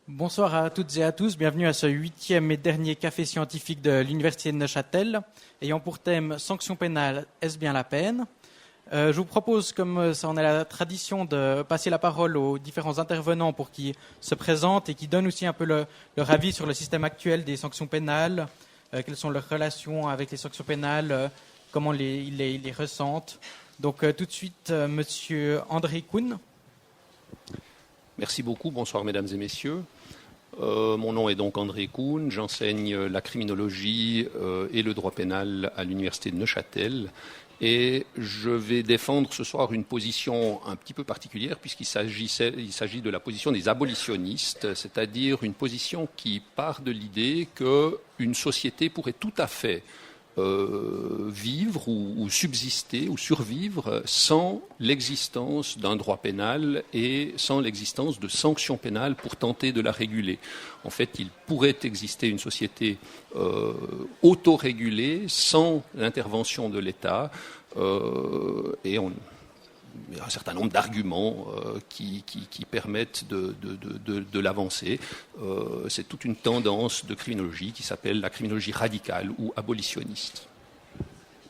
Bonsoir à toutes et à tous, bienvenue à ce 8e et dernier café scientifique de l'Université de Neuchâtel, ayant pour thème « Sanctions pénales, est-ce bien la peine ?» Je vous propose, comme ça en est la tradition, de passer la parole aux différents intervenants pour qu'ils se présentent et qui donnent aussi un peu leur avis sur le système actuel des sanctions pénales, quelles sont leurs relations avec les sanctions pénales, comment ils les ressentent. Donc tout de suite, Monsieur André Kuhn. Merci beaucoup, bonsoir mesdames et messieurs. Mon nom est donc André Kuhn, j'enseigne la criminologie et le droit pénal à l'Université de Neuchâtel. Et je vais défendre ce soir une position un petit peu particulière puisqu'il s'agit de la position des abolitionnistes, c'est-à-dire une position qui part de l'idée qu'une société pourrait tout à fait vivre ou subsister ou survivre sans l'existence d'un droit pénal et sans l'existence de sanctions pénales pour tenter de la réguler. En fait, il pourrait exister une société autorégulée sans l'intervention de l'État et il y a un certain nombre d'arguments qui permettent de l'avancer. C'est toute une tendance de criminologie qui s'appelle la criminologie radicale ou abolitionniste.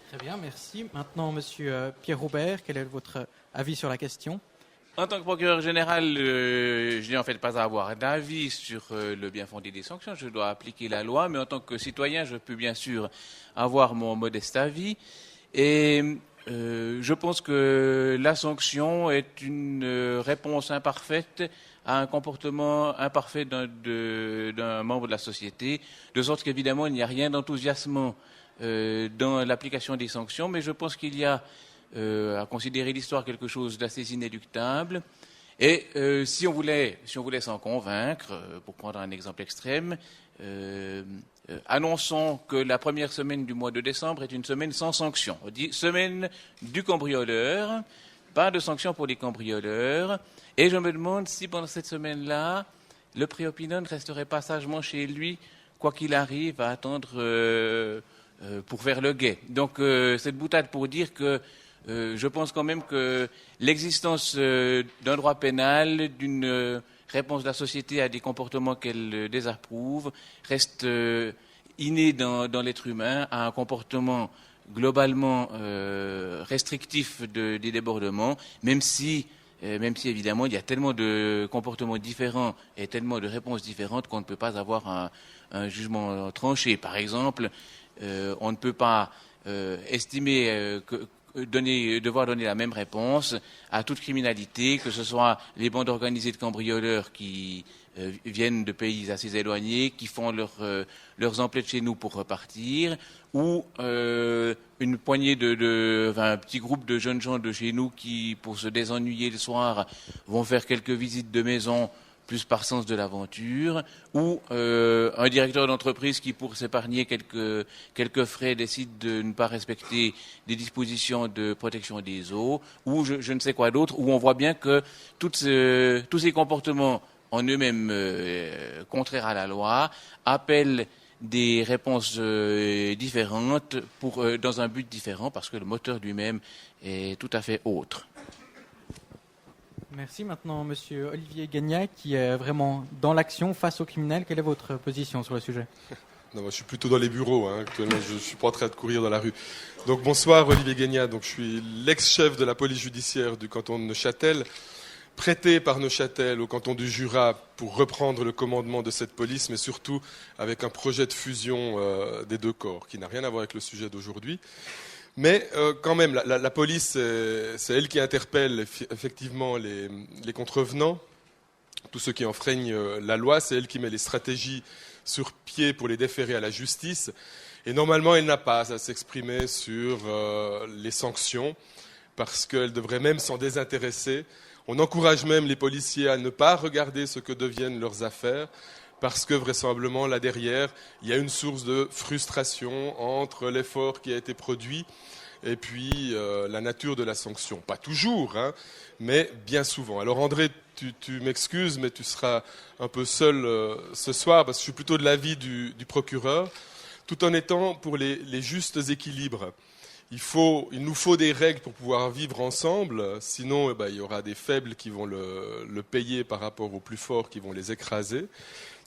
Très bien, merci. Maintenant, Monsieur Pierre Robert, quel est votre avis sur la question ? En tant que procureur général, je n'ai en fait pas à avoir d'avis sur le bien fondé des sanctions. Je dois appliquer la loi, mais en tant que citoyen, je peux bien sûr avoir mon modeste avis. Et je pense que la sanction est une réponse imparfaite à un comportement imparfait d'un membre de la société, de sorte qu'évidemment il n'y a rien d'enthousiasmant dans l'application des sanctions, mais je pense qu'il y a à considérer l'histoire quelque chose d'assez inéluctable. Et si on voulait s'en convaincre, pour prendre un exemple extrême, annonçons que la première semaine du mois de décembre est une semaine sans sanction. On dit semaine du cambrioleur, pas de sanction pour les cambrioleurs. Et je me demande si pendant cette semaine-là, le préopinant ne resterait pas sagement chez lui, quoi qu'il arrive, à attendre pour faire le guet. Donc cette boutade pour dire que je pense quand même que l'existence d'un droit pénal, d'une réponse de la société à des comportements qu'elle désapprouve, reste innée dans l'être humain, à un comportement globalement restrictif des débordements, même si évidemment il y a tellement de comportements différents et tellement de réponses différentes qu'on ne peut pas avoir un jugement tranché. Par exemple, on ne peut pas estimer devoir donner la même réponse à toute criminalité, que ce soit les bandes organisées de cambrioleurs qui viennent de pays assez éloignés, qui font leurs emplettes chez nous pour repartir, ou une poignée un petit groupe de jeunes gens de chez nous qui, pour se désennuyer le soir, vont faire quelques visites de maison plus par sens de l'aventure, ou un directeur d'entreprise qui, pour s'épargner quelques frais, décide de ne pas respecter des dispositions de protection des eaux, ou je ne sais quoi d'autre, où on voit bien que tous ces comportements en eux-mêmes contraires à la loi appellent des réponses différentes dans un but différent, parce que le moteur lui-même est tout à fait autre. Merci. Maintenant, Monsieur Olivier Gagnac, qui est vraiment dans l'action face aux criminels. Quelle est votre position sur le sujet ? Non, moi, je suis plutôt dans les bureaux. Actuellement, je ne suis pas en train de courir dans la rue. Donc, bonsoir, Olivier Gagnac. Donc, je suis l'ex-chef de la police judiciaire du canton de Neuchâtel, prêté par Neuchâtel au canton du Jura pour reprendre le commandement de cette police, mais surtout avec un projet de fusion des deux corps, qui n'a rien à voir avec le sujet d'aujourd'hui. Mais quand même, la police, c'est elle qui interpelle effectivement les contrevenants, tous ceux qui enfreignent la loi, c'est elle qui met les stratégies sur pied pour les déférer à la justice. Et normalement, elle n'a pas à s'exprimer sur les sanctions, parce qu'elle devrait même s'en désintéresser. On encourage même les policiers à ne pas regarder ce que deviennent leurs affaires, parce que vraisemblablement, là derrière, il y a une source de frustration entre l'effort qui a été produit et puis la nature de la sanction. Pas toujours, mais bien souvent. Alors André, tu m'excuses, mais tu seras un peu seul ce soir, parce que je suis plutôt de l'avis du procureur, tout en étant pour les justes équilibres. il nous faut des règles pour pouvoir vivre ensemble, sinon il y aura des faibles qui vont le payer par rapport aux plus forts qui vont les écraser.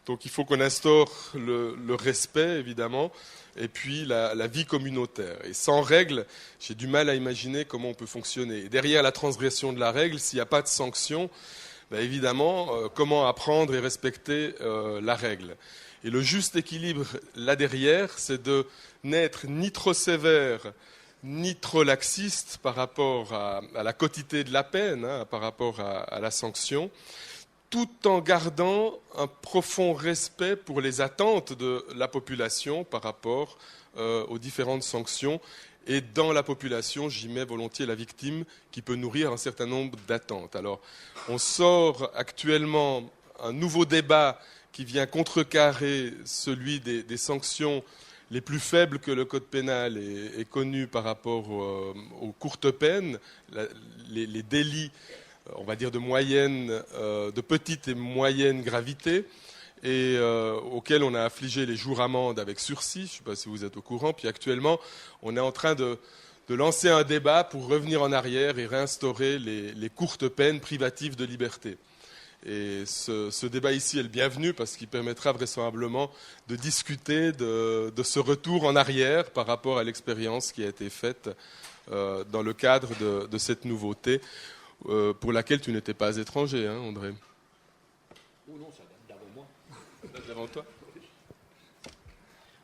Donc il faut qu'on instaure le respect, évidemment, et puis la vie communautaire. Et sans règles, j'ai du mal à imaginer comment on peut fonctionner. Et derrière la transgression de la règle, s'il n'y a pas de sanction, évidemment, comment apprendre et respecter la règle. Et le juste équilibre là derrière, c'est de n'être ni trop sévère, ni trop laxiste par rapport à la quotité de la peine, par rapport à la sanction, tout en gardant un profond respect pour les attentes de la population par rapport aux différentes sanctions. Et dans la population, j'y mets volontiers la victime qui peut nourrir un certain nombre d'attentes. Alors, on sort actuellement un nouveau débat qui vient contrecarrer celui des sanctions les plus faibles que le code pénal est connu par rapport aux courtes peines, les délits, on va dire de petite et moyenne gravité, et auxquels on a affligé les jours amende avec sursis. Je ne sais pas si vous êtes au courant. Puis actuellement, on est en train de lancer un débat pour revenir en arrière et réinstaurer les courtes peines privatives de liberté. Et ce débat ici est le bienvenu parce qu'il permettra vraisemblablement de discuter de ce retour en arrière par rapport à l'expérience qui a été faite dans le cadre de cette nouveauté pour laquelle tu n'étais pas étranger, André. Oh non, ça date d'avant moi. Ça date d'avant toi ?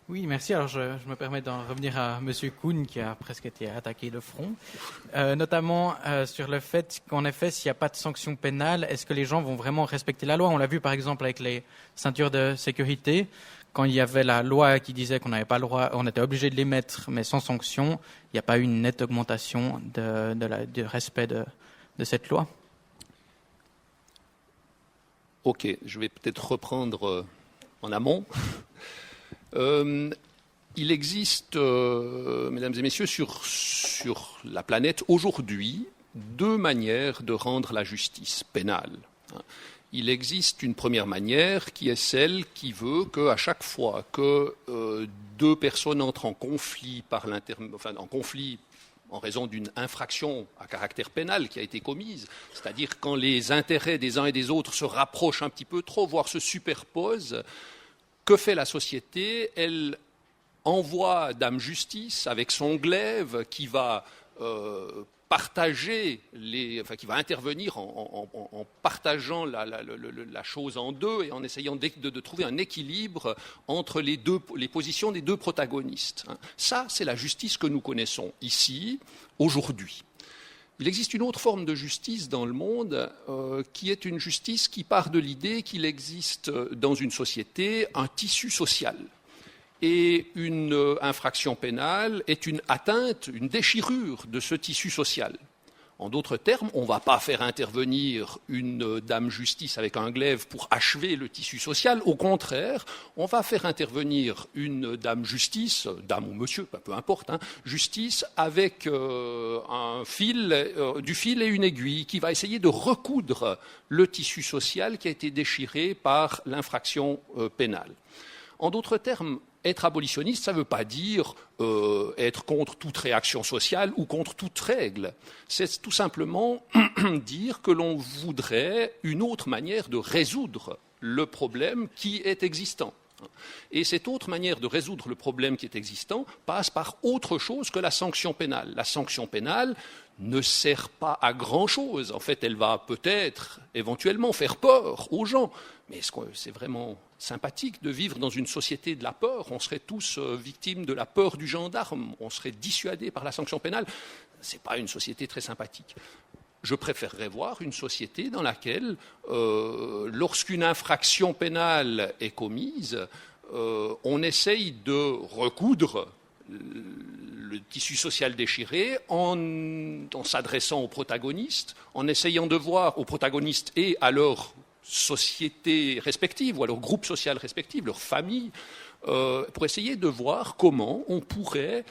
Oui, merci. Alors, je me permets d'en revenir à M. Kuhn, qui a presque été attaqué de front, notamment sur le fait qu'en effet, s'il n'y a pas de sanction pénale, est-ce que les gens vont vraiment respecter la loi ? On l'a vu, par exemple, avec les ceintures de sécurité. Quand il y avait la loi qui disait qu'on n'avait pas le droit, on était obligé de les mettre, mais sans sanction, il n'y a pas eu une nette augmentation du respect de cette loi. Ok, je vais peut-être reprendre en amont. Il existe, mesdames et messieurs, sur la planète aujourd'hui, deux manières de rendre la justice pénale. Il existe une première manière qui est celle qui veut qu'à chaque fois que deux personnes entrent en conflit, en raison d'une infraction à caractère pénal qui a été commise, c'est-à-dire quand les intérêts des uns et des autres se rapprochent un petit peu trop, voire se superposent, que fait la société ? Elle envoie Dame Justice avec son glaive qui va qui va intervenir en partageant la chose en deux et en essayant de trouver un équilibre entre les positions des deux protagonistes. Ça, c'est la justice que nous connaissons ici, aujourd'hui. Il existe une autre forme de justice dans le monde qui est une justice qui part de l'idée qu'il existe dans une société un tissu social. Et une infraction pénale est une atteinte, une déchirure de ce tissu social. En d'autres termes, on ne va pas faire intervenir une dame justice avec un glaive pour achever le tissu social. Au contraire, on va faire intervenir une dame justice, dame ou monsieur, peu importe, justice avec du fil et une aiguille qui va essayer de recoudre le tissu social qui a été déchiré par l'infraction pénale. En d'autres termes, être abolitionniste, ça ne veut pas dire être contre toute réaction sociale ou contre toute règle. C'est tout simplement dire que l'on voudrait une autre manière de résoudre le problème qui est existant. Et cette autre manière de résoudre le problème qui est existant passe par autre chose que la sanction pénale. La sanction pénale ne sert pas à grand-chose. En fait, elle va peut-être, éventuellement, faire peur aux gens. Mais est-ce que c'est vraiment sympathique de vivre dans une société de la peur ? On serait tous victimes de la peur du gendarme. On serait dissuadés par la sanction pénale. Ce n'est pas une société très sympathique. Je préférerais voir une société dans laquelle, lorsqu'une infraction pénale est commise, on essaye de recoudre le tissu social déchiré en s'adressant aux protagonistes, en essayant de voir aux protagonistes et à leur société respective ou à leur groupe social respectif, leur famille, pour essayer de voir comment on pourrait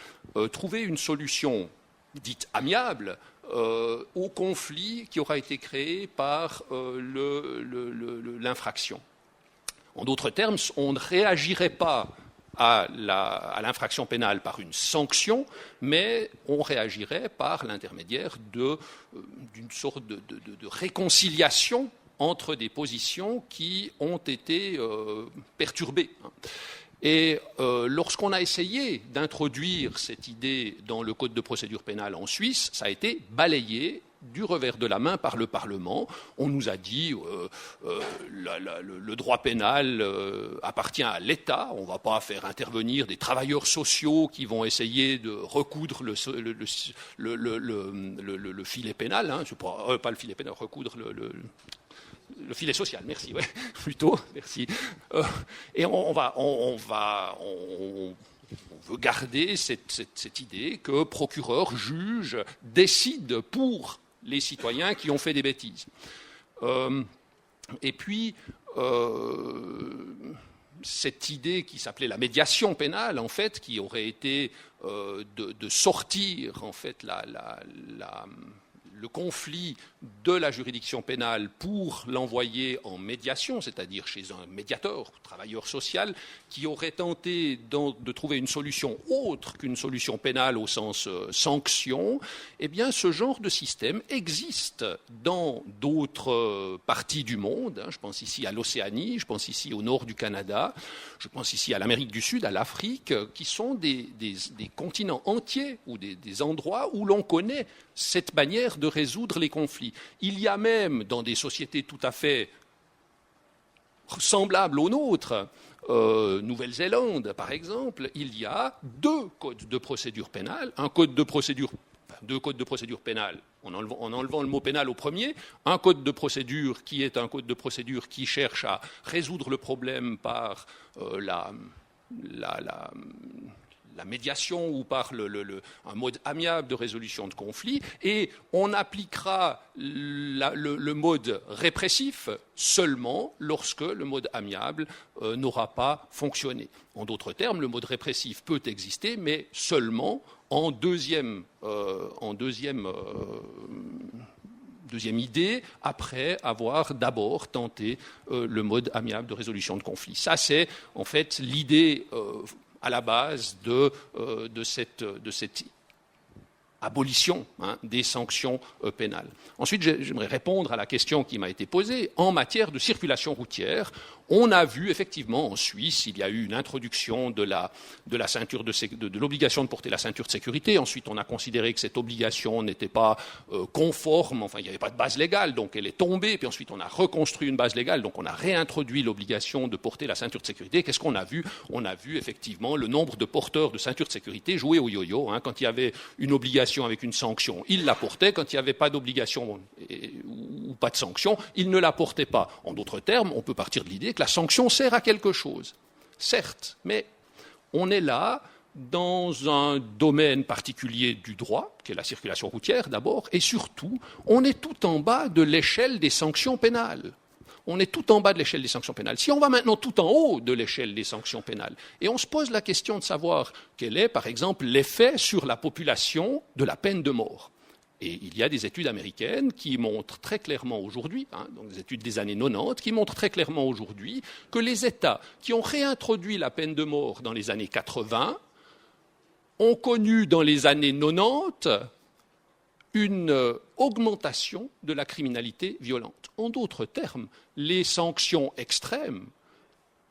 trouver une solution dite amiable au conflit qui aura été créé par l'infraction. En d'autres termes, on ne réagirait pas à l'infraction pénale par une sanction, mais on réagirait par l'intermédiaire d'une sorte de réconciliation entre des positions qui ont été perturbées. Et lorsqu'on a essayé d'introduire cette idée dans le Code de procédure pénale en Suisse, ça a été balayé du revers de la main par le Parlement. On nous a dit le droit pénal appartient à l'État, on ne va pas faire intervenir des travailleurs sociaux qui vont essayer de recoudre le filet pénal, hein, pas le filet pénal, recoudre le filet social, merci, ouais, plutôt, merci. Et on veut garder cette idée que procureur, juge, décide pour les citoyens qui ont fait des bêtises. Et puis, cette idée qui s'appelait la médiation pénale, en fait, qui aurait été de sortir, en fait, le conflit de la juridiction pénale pour l'envoyer en médiation, c'est-à-dire chez un médiateur, travailleur social, qui aurait tenté de trouver une solution autre qu'une solution pénale au sens sanction, eh bien, ce genre de système existe dans d'autres parties du monde. Je pense ici à l'Océanie, je pense ici au nord du Canada, je pense ici à l'Amérique du Sud, à l'Afrique, qui sont des continents entiers ou des endroits où l'on connaît cette manière de résoudre les conflits. Il y a même dans des sociétés tout à fait semblables aux nôtres, Nouvelle-Zélande par exemple, il y a deux codes de procédure pénale, deux codes de procédure pénale, en enlevant le mot pénal au premier, un code de procédure qui est un code de procédure qui cherche à résoudre le problème par la médiation ou par un mode amiable de résolution de conflit, et on appliquera le mode répressif seulement lorsque le mode amiable n'aura pas fonctionné. En d'autres termes, le mode répressif peut exister, mais seulement en deuxième idée, après avoir d'abord tenté le mode amiable de résolution de conflit. Ça, c'est en fait l'idée à la base de cette abolition des sanctions pénales. Ensuite, j'aimerais répondre à la question qui m'a été posée. En matière de circulation routière, on a vu effectivement en Suisse, il y a eu une introduction de l'obligation de porter la ceinture de sécurité. Ensuite, on a considéré que cette obligation n'était pas conforme, enfin il n'y avait pas de base légale, donc elle est tombée. Puis ensuite, on a reconstruit une base légale, donc on a réintroduit l'obligation de porter la ceinture de sécurité. Qu'est-ce qu'on a vu? On a vu effectivement le nombre de porteurs de ceinture de sécurité jouer au yo-yo. Quand il y avait une obligation avec une sanction, ils la portaient. Quand il n'y avait pas d'obligation ou pas de sanction, ils ne la portaient pas. En d'autres termes, on peut partir de l'idée que la sanction sert à quelque chose. Certes, mais on est là dans un domaine particulier du droit, qui est la circulation routière d'abord, et surtout, on est tout en bas de l'échelle des sanctions pénales. On est tout en bas de l'échelle des sanctions pénales. Si on va maintenant tout en haut de l'échelle des sanctions pénales, et on se pose la question de savoir quel est, par exemple, l'effet sur la population de la peine de mort. Et il y a des études américaines qui montrent très clairement aujourd'hui, donc des études des années 90, qui montrent très clairement aujourd'hui que les États qui ont réintroduit la peine de mort dans les années 80 ont connu dans les années 90 une augmentation de la criminalité violente. En d'autres termes, les sanctions extrêmes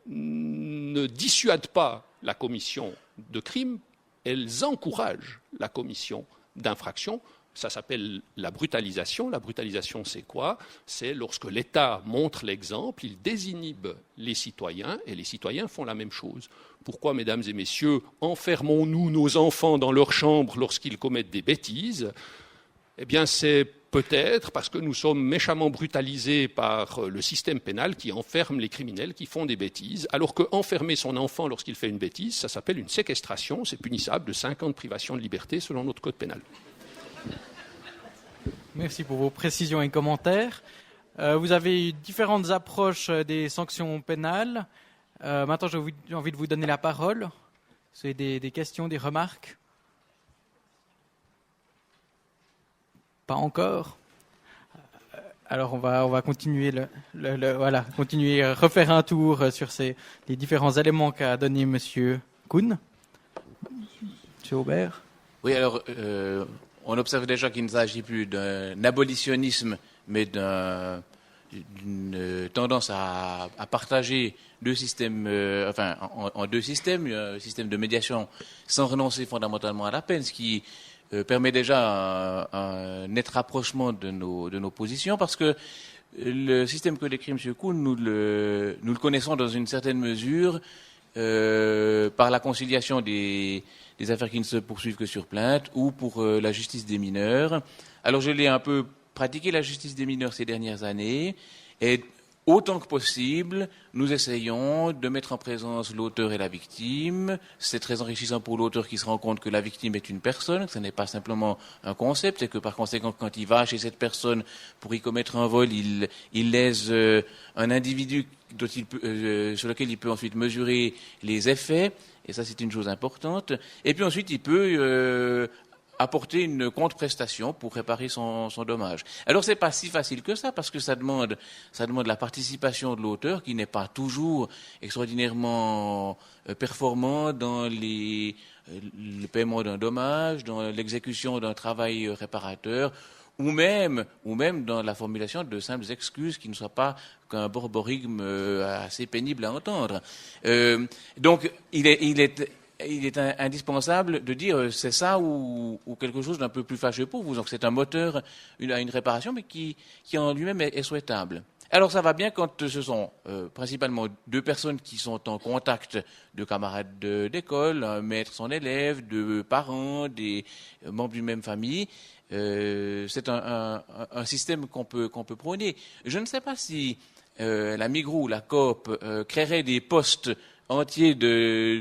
ne dissuadent pas la commission de crimes, elles encouragent la commission d'infractions. Ça s'appelle la brutalisation. La brutalisation, c'est quoi? C'est lorsque l'État montre l'exemple, il désinhibe les citoyens, et les citoyens font la même chose. Pourquoi, mesdames et messieurs, enfermons-nous nos enfants dans leur chambre lorsqu'ils commettent des bêtises? Eh bien, c'est peut-être parce que nous sommes méchamment brutalisés par le système pénal qui enferme les criminels qui font des bêtises, alors qu'enfermer son enfant lorsqu'il fait une bêtise, ça s'appelle une séquestration, c'est punissable de 5 ans de privation de liberté selon notre code pénal. Merci pour vos précisions et commentaires. Vous avez eu différentes approches des sanctions pénales. Maintenant, j'ai envie de vous donner la parole. Vous avez des questions, des remarques? Pas encore. Alors, on va continuer continuer, refaire un tour sur les différents éléments qu'a donné Monsieur Kuhn. Monsieur Aubert. Oui, alors, on observe déjà qu'il ne s'agit plus d'un abolitionnisme, mais d'une tendance à partager deux systèmes, en deux systèmes, un système de médiation sans renoncer fondamentalement à la peine, ce qui permet déjà un net rapprochement de nos positions, parce que le système que décrit M. Kuhn, nous le connaissons dans une certaine mesure par la conciliation des affaires qui ne se poursuivent que sur plainte ou pour la justice des mineurs. Alors je l'ai un peu pratiqué, la justice des mineurs, ces dernières années, et autant que possible, nous essayons de mettre en présence l'auteur et la victime. C'est très enrichissant pour l'auteur qui se rend compte que la victime est une personne, que ce n'est pas simplement un concept, et que par conséquent, quand il va chez cette personne pour y commettre un vol, il lèse un individu sur lequel il peut ensuite mesurer les effets, et ça c'est une chose importante. Et puis ensuite, il peut apporter une contre-prestation pour réparer son dommage. Alors c'est pas si facile que ça, parce que ça demande la participation de l'auteur, qui n'est pas toujours extraordinairement performant dans le paiement d'un dommage, dans l'exécution d'un travail réparateur, ou même dans la formulation de simples excuses qui ne soient pas qu'un borborigme assez pénible à entendre. Donc il est indispensable de dire c'est ça ou quelque chose d'un peu plus fâcheux pour vous. Donc c'est un moteur à une réparation, mais qui en lui-même est souhaitable. Alors ça va bien quand ce sont principalement deux personnes qui sont en contact, de camarades d'école, un maître, son élève, deux parents, des membres d'une même famille. C'est un système qu'on peut prôner. Je ne sais pas si la Migros ou la Coop créerait des postes entiers de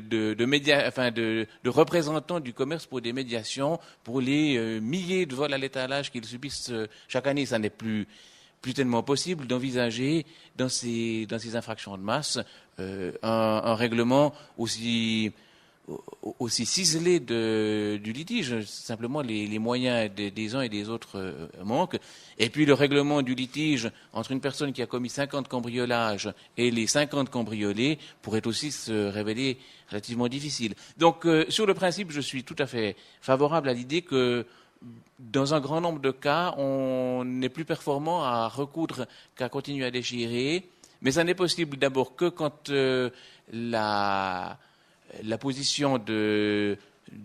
représentants du commerce pour des médiations, pour les milliers de vols à l'étalage qu'ils subissent chaque année. Ça n'est plus tellement possible d'envisager dans ces infractions de masse un règlement aussi ciselé du litige. Simplement, les moyens des uns et des autres manquent. Et puis, le règlement du litige entre une personne qui a commis 50 cambriolages et les 50 cambriolés pourrait aussi se révéler relativement difficile. Donc, sur le principe, je suis tout à fait favorable à l'idée que dans un grand nombre de cas, on n'est plus performant à recoudre qu'à continuer à déchirer. Mais ça n'est possible d'abord que quand la position de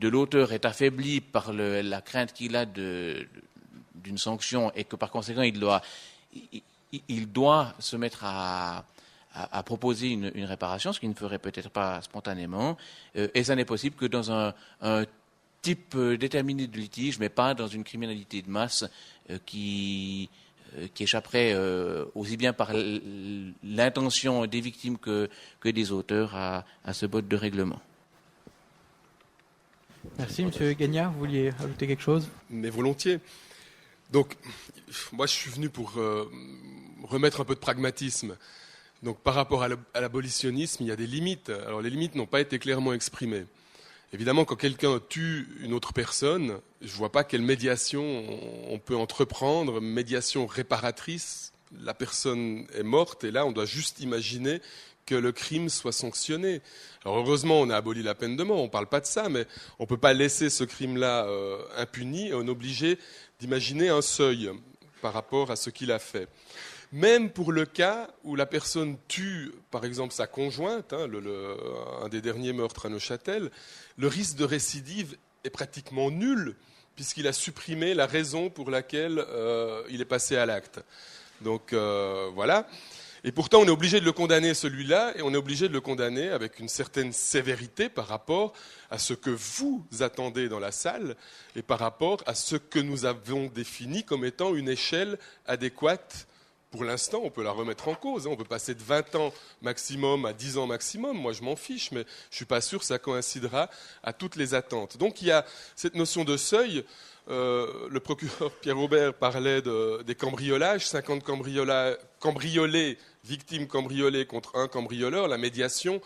l'auteur est affaiblie par la crainte qu'il a d'une sanction, et que par conséquent il doit se mettre à proposer une réparation, ce qu'il ne ferait peut-être pas spontanément. Et ça n'est possible que dans un type déterminé de litige, mais pas dans une criminalité de masse qui échapperait aussi bien par l'intention des victimes que des auteurs à ce mode de règlement. Merci, Monsieur Gagnard. Vous vouliez ajouter quelque chose? Mais volontiers. Donc, moi, je suis venu pour remettre un peu de pragmatisme. Donc, par rapport à l'abolitionnisme, il y a des limites. Alors, les limites n'ont pas été clairement exprimées. Évidemment, quand quelqu'un tue une autre personne, je ne vois pas quelle médiation on peut entreprendre, médiation réparatrice. La personne est morte et là, on doit juste imaginer que le crime soit sanctionné. Alors heureusement, on a aboli la peine de mort, on ne parle pas de ça, mais on ne peut pas laisser ce crime-là impuni, et on est obligé d'imaginer un seuil par rapport à ce qu'il a fait. Même pour le cas où la personne tue, par exemple, sa conjointe, un des derniers meurtres à Neuchâtel, le risque de récidive est pratiquement nul, puisqu'il a supprimé la raison pour laquelle il est passé à l'acte. Donc voilà. Et pourtant, on est obligé de le condamner, celui-là, et on est obligé de le condamner avec une certaine sévérité par rapport à ce que vous attendez dans la salle et par rapport à ce que nous avons défini comme étant une échelle adéquate. Pour l'instant, on peut la remettre en cause. On peut passer de 20 ans maximum à 10 ans maximum. Moi, je m'en fiche, mais je ne suis pas sûr que ça coïncidera à toutes les attentes. Donc, il y a cette notion de seuil. Le procureur Pierre Aubert parlait des cambriolages, 50 cambriolés, victimes cambriolées contre un cambrioleur. La médiation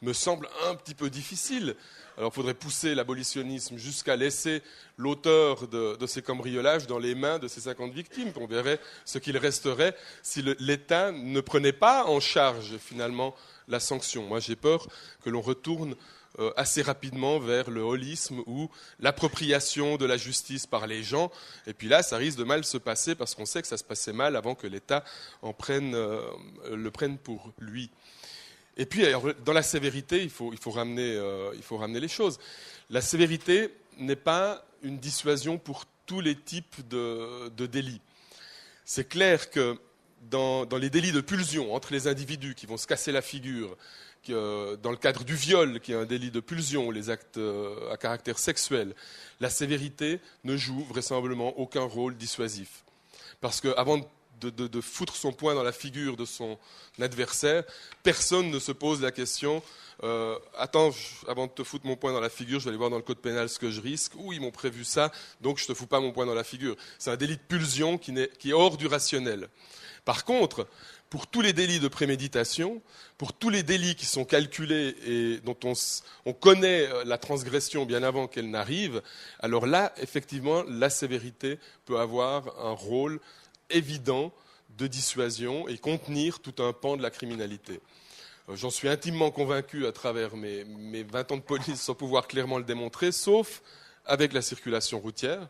me semble un petit peu difficile. Alors il faudrait pousser l'abolitionnisme jusqu'à laisser l'auteur de ces cambriolages dans les mains de ces 50 victimes. On verrait ce qu'il resterait si l'État ne prenait pas en charge finalement la sanction. Moi j'ai peur que l'on retourne assez rapidement vers le holisme ou l'appropriation de la justice par les gens. Et puis là, ça risque de mal se passer parce qu'on sait que ça se passait mal avant que l'État le prenne pour lui. Et puis, alors, dans la sévérité, il faut ramener les choses. La sévérité n'est pas une dissuasion pour tous les types de délits. C'est clair que dans les délits de pulsion entre les individus qui vont se casser la figure, dans le cadre du viol, qui est un délit de pulsion, les actes à caractère sexuel, la sévérité ne joue vraisemblablement aucun rôle dissuasif. Parce qu'avant de foutre son poing dans la figure de son adversaire, personne ne se pose la question attends, avant de te foutre mon poing dans la figure, je vais aller voir dans le code pénal ce que je risque. Ils m'ont prévu ça, donc je ne te fous pas mon poing dans la figure. C'est un délit de pulsion qui est hors du rationnel. Par contre, pour tous les délits de préméditation, pour tous les délits qui sont calculés et dont on connaît la transgression bien avant qu'elle n'arrive, alors là, effectivement, la sévérité peut avoir un rôle évident de dissuasion et contenir tout un pan de la criminalité. J'en suis intimement convaincu à travers mes 20 ans de police sans pouvoir clairement le démontrer, sauf avec la circulation routière.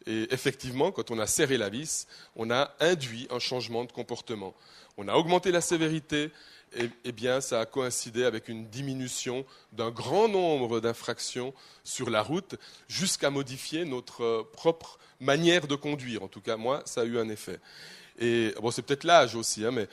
Et effectivement, quand on a serré la vis, on a induit un changement de comportement. On a augmenté la sévérité, et bien ça a coïncidé avec une diminution d'un grand nombre d'infractions sur la route, jusqu'à modifier notre propre manière de conduire. En tout cas, moi, ça a eu un effet. Et bon, c'est peut-être l'âge aussi, hein, mais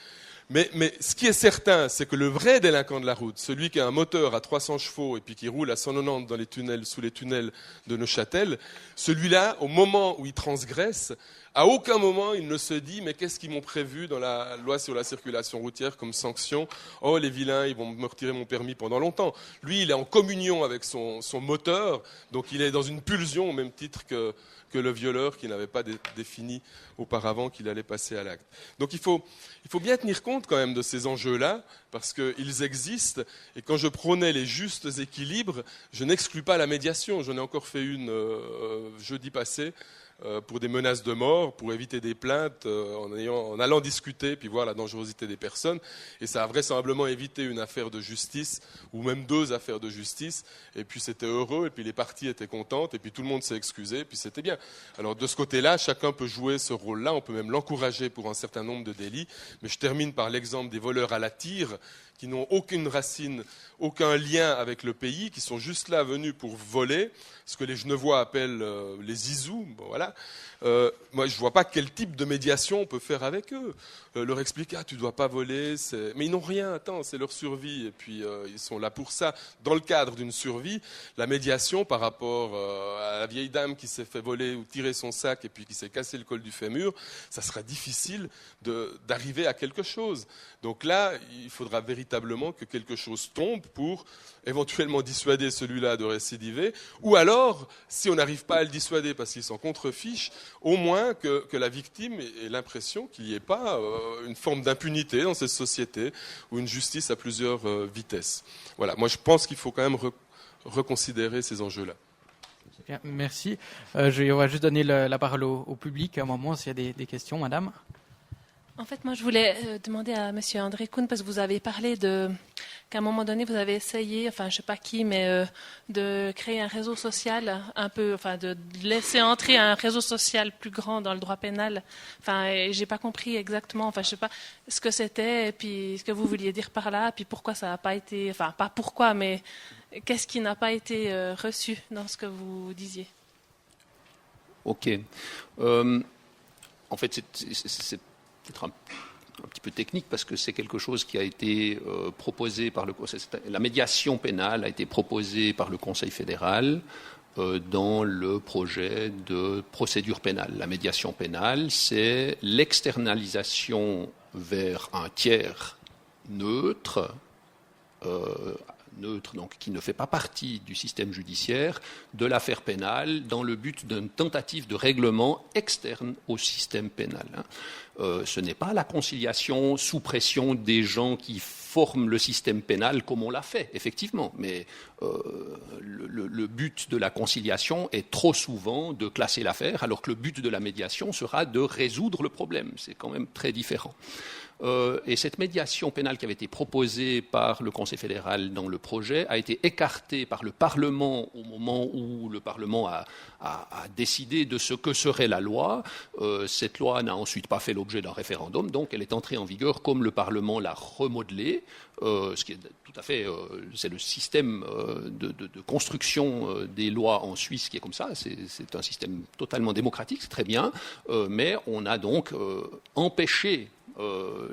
ce qui est certain, c'est que le vrai délinquant de la route, celui qui a un moteur à 300 chevaux et puis qui roule à 190 dans les tunnels, sous les tunnels de Neuchâtel, celui-là, au moment où il transgresse, à aucun moment il ne se dit « mais qu'est-ce qu'ils m'ont prévu dans la loi sur la circulation routière comme sanction ? Oh, les vilains, ils vont me retirer mon permis pendant longtemps. » Lui, il est en communion avec son moteur, donc il est dans une pulsion au même titre que le violeur qui n'avait pas défini auparavant qu'il allait passer à l'acte. Donc il faut bien tenir compte quand même de ces enjeux-là, parce qu'ils existent, et quand je prônais les justes équilibres, je n'exclus pas la médiation. J'en ai encore fait une jeudi passé, pour des menaces de mort, pour éviter des plaintes, en allant discuter, puis voir la dangerosité des personnes. Et ça a vraisemblablement évité une affaire de justice, ou même 2 affaires de justice. Et puis c'était heureux, et puis les parties étaient contentes, et puis tout le monde s'est excusé, et puis c'était bien. Alors de ce côté-là, chacun peut jouer ce rôle-là, on peut même l'encourager pour un certain nombre de délits. Mais je termine par l'exemple des voleurs à la tire, qui n'ont aucune racine, aucun lien avec le pays, qui sont juste là venus pour voler, ce que les Genevois appellent les zizous. Bon, voilà. Moi, je ne vois pas quel type de médiation on peut faire avec eux. Leur expliquer, tu ne dois pas voler, mais ils n'ont rien, c'est leur survie, et puis ils sont là pour ça. Dans le cadre d'une survie, la médiation par rapport à la vieille dame qui s'est fait voler ou tirer son sac et puis qui s'est cassé le col du fémur, ça sera difficile d'arriver à quelque chose. Donc là, il faudra véritablement que quelque chose tombe pour éventuellement dissuader celui-là de récidiver, ou alors, si on n'arrive pas à le dissuader parce qu'il s'en contrefiche, au moins que la victime ait l'impression qu'il n'y ait pas une forme d'impunité dans cette société, ou une justice à plusieurs vitesses. Voilà, moi je pense qu'il faut quand même reconsidérer ces enjeux-là. Bien, merci. Je vais juste donner la parole au public à un moment s'il y a des questions, madame. En fait, moi, je voulais demander à M. André Kuhn, parce que vous avez parlé qu'à un moment donné, vous avez essayé, je ne sais pas qui, mais de créer un réseau social de laisser entrer un réseau social plus grand dans le droit pénal. Je n'ai pas compris exactement, je ne sais pas ce que c'était, et puis ce que vous vouliez dire par là, puis pourquoi ça n'a pas été, pas pourquoi, mais qu'est-ce qui n'a pas été reçu dans ce que vous disiez. Ok. En fait, c'est peut-être un petit peu technique parce que c'est quelque chose qui a été proposé par la médiation pénale a été proposée par le Conseil fédéral dans le projet de procédure pénale. La médiation pénale, c'est l'externalisation vers un tiers neutre, donc qui ne fait pas partie du système judiciaire, de l'affaire pénale dans le but d'une tentative de règlement externe au système pénal. Ce n'est pas la conciliation sous pression des gens qui forment le système pénal comme on l'a fait, effectivement, mais le but de la conciliation est trop souvent de classer l'affaire, alors que le but de la médiation sera de résoudre le problème. C'est quand même très différent. Et cette médiation pénale qui avait été proposée par le Conseil fédéral dans le projet a été écartée par le Parlement au moment où le Parlement a décidé de ce que serait la loi. Cette loi n'a ensuite pas fait l'objet d'un référendum, donc elle est entrée en vigueur comme le Parlement l'a remodelée, ce qui est tout à fait, c'est le système de construction des lois en Suisse qui est comme ça. C'est un système totalement démocratique, c'est très bien, mais on a donc empêché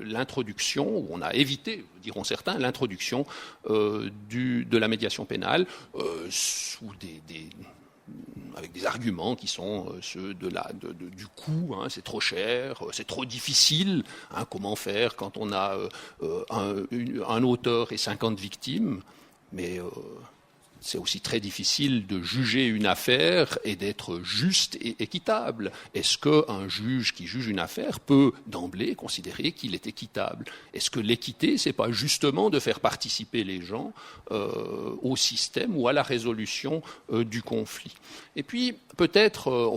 l'introduction, ou on a évité, diront certains, l'introduction de la médiation pénale sous avec des arguments qui sont ceux du coût, c'est trop cher, c'est trop difficile, comment faire quand on a un auteur et 50 victimes, mais c'est aussi très difficile de juger une affaire et d'être juste et équitable. Est-ce qu'un juge qui juge une affaire peut d'emblée considérer qu'il est équitable? Est-ce que l'équité, c'est pas justement de faire participer les gens au système ou à la résolution du conflit? Et puis, peut-être,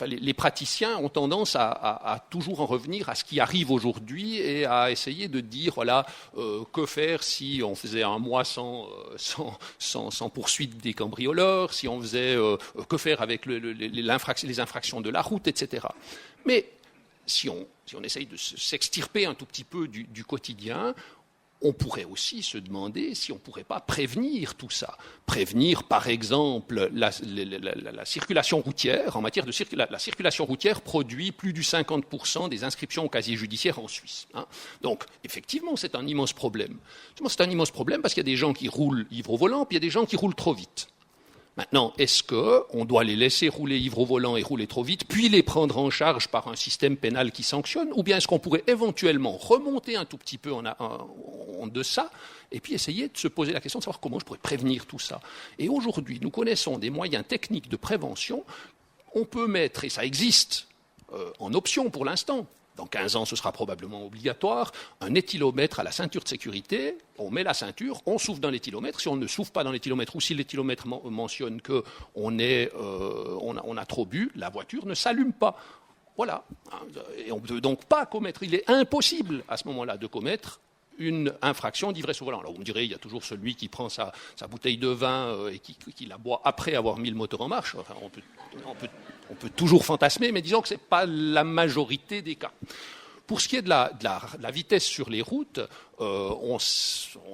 les praticiens ont tendance à toujours en revenir à ce qui arrive aujourd'hui et à essayer de dire, voilà, que faire si on faisait un mois sans poursuite des cambrioleurs, si on faisait, que faire avec les infractions de la route, etc. Mais si on essaye de s'extirper un tout petit peu du quotidien, on pourrait aussi se demander si on ne pourrait pas prévenir tout ça. Prévenir, par exemple, la circulation routière. En matière de la circulation routière produit plus du 50% des inscriptions au casier judiciaire en Suisse. Donc, effectivement, c'est un immense problème. C'est un immense problème parce qu'il y a des gens qui roulent ivres au volant, puis il y a des gens qui roulent trop vite. Maintenant, est-ce qu'on doit les laisser rouler ivres au volant et rouler trop vite, puis les prendre en charge par un système pénal qui sanctionne, ou bien est-ce qu'on pourrait éventuellement remonter un tout petit peu en deçà, et puis essayer de se poser la question de savoir comment je pourrais prévenir tout ça. Et aujourd'hui, nous connaissons des moyens techniques de prévention. On peut mettre, et ça existe en option pour l'instant, dans 15 ans, ce sera probablement obligatoire, un éthylomètre à la ceinture de sécurité. On met la ceinture, on souffle dans l'éthylomètre. Si on ne souffle pas dans l'éthylomètre ou si l'éthylomètre mentionne qu'on a trop bu, la voiture ne s'allume pas. Voilà. Et on ne peut donc pas commettre. Il est impossible à ce moment-là de commettre une infraction d'ivresse au volant. Alors vous me direz, il y a toujours celui qui prend sa bouteille de vin et qui la boit après avoir mis le moteur en marche. Enfin, on peut toujours fantasmer, mais disons que ce n'est pas la majorité des cas. Pour ce qui est de la vitesse sur les routes, on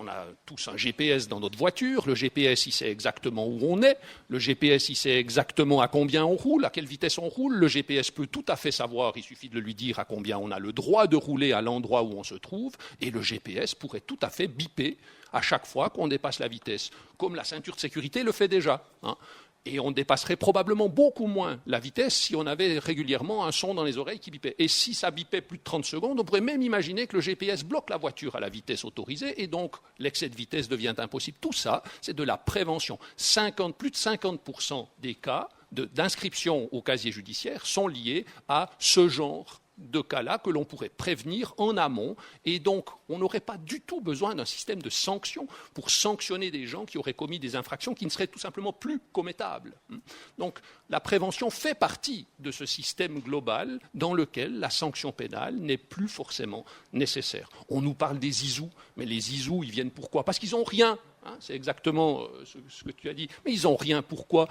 a tous un GPS dans notre voiture. Le GPS, il sait exactement où on est. Le GPS, il sait exactement à combien on roule, à quelle vitesse on roule. Le GPS peut tout à fait savoir, il suffit de lui dire à combien on a le droit de rouler à l'endroit où on se trouve. Et le GPS pourrait tout à fait biper à chaque fois qu'on dépasse la vitesse, comme la ceinture de sécurité le fait déjà. Et on dépasserait probablement beaucoup moins la vitesse si on avait régulièrement un son dans les oreilles qui bipait. Et si ça bipait plus de 30 secondes, on pourrait même imaginer que le GPS bloque la voiture à la vitesse autorisée et donc l'excès de vitesse devient impossible. Tout ça, c'est de la prévention. Plus de 50% des cas d'inscription au casier judiciaire sont liés à ce genre de cas-là que l'on pourrait prévenir en amont, et donc on n'aurait pas du tout besoin d'un système de sanctions pour sanctionner des gens qui auraient commis des infractions qui ne seraient tout simplement plus commettables. Donc la prévention fait partie de ce système global dans lequel la sanction pénale n'est plus forcément nécessaire. On nous parle des ISOU, mais les ISOU, ils viennent pourquoi? Parce qu'ils n'ont rien. C'est exactement ce que tu as dit. Mais ils n'ont rien. Pourquoi?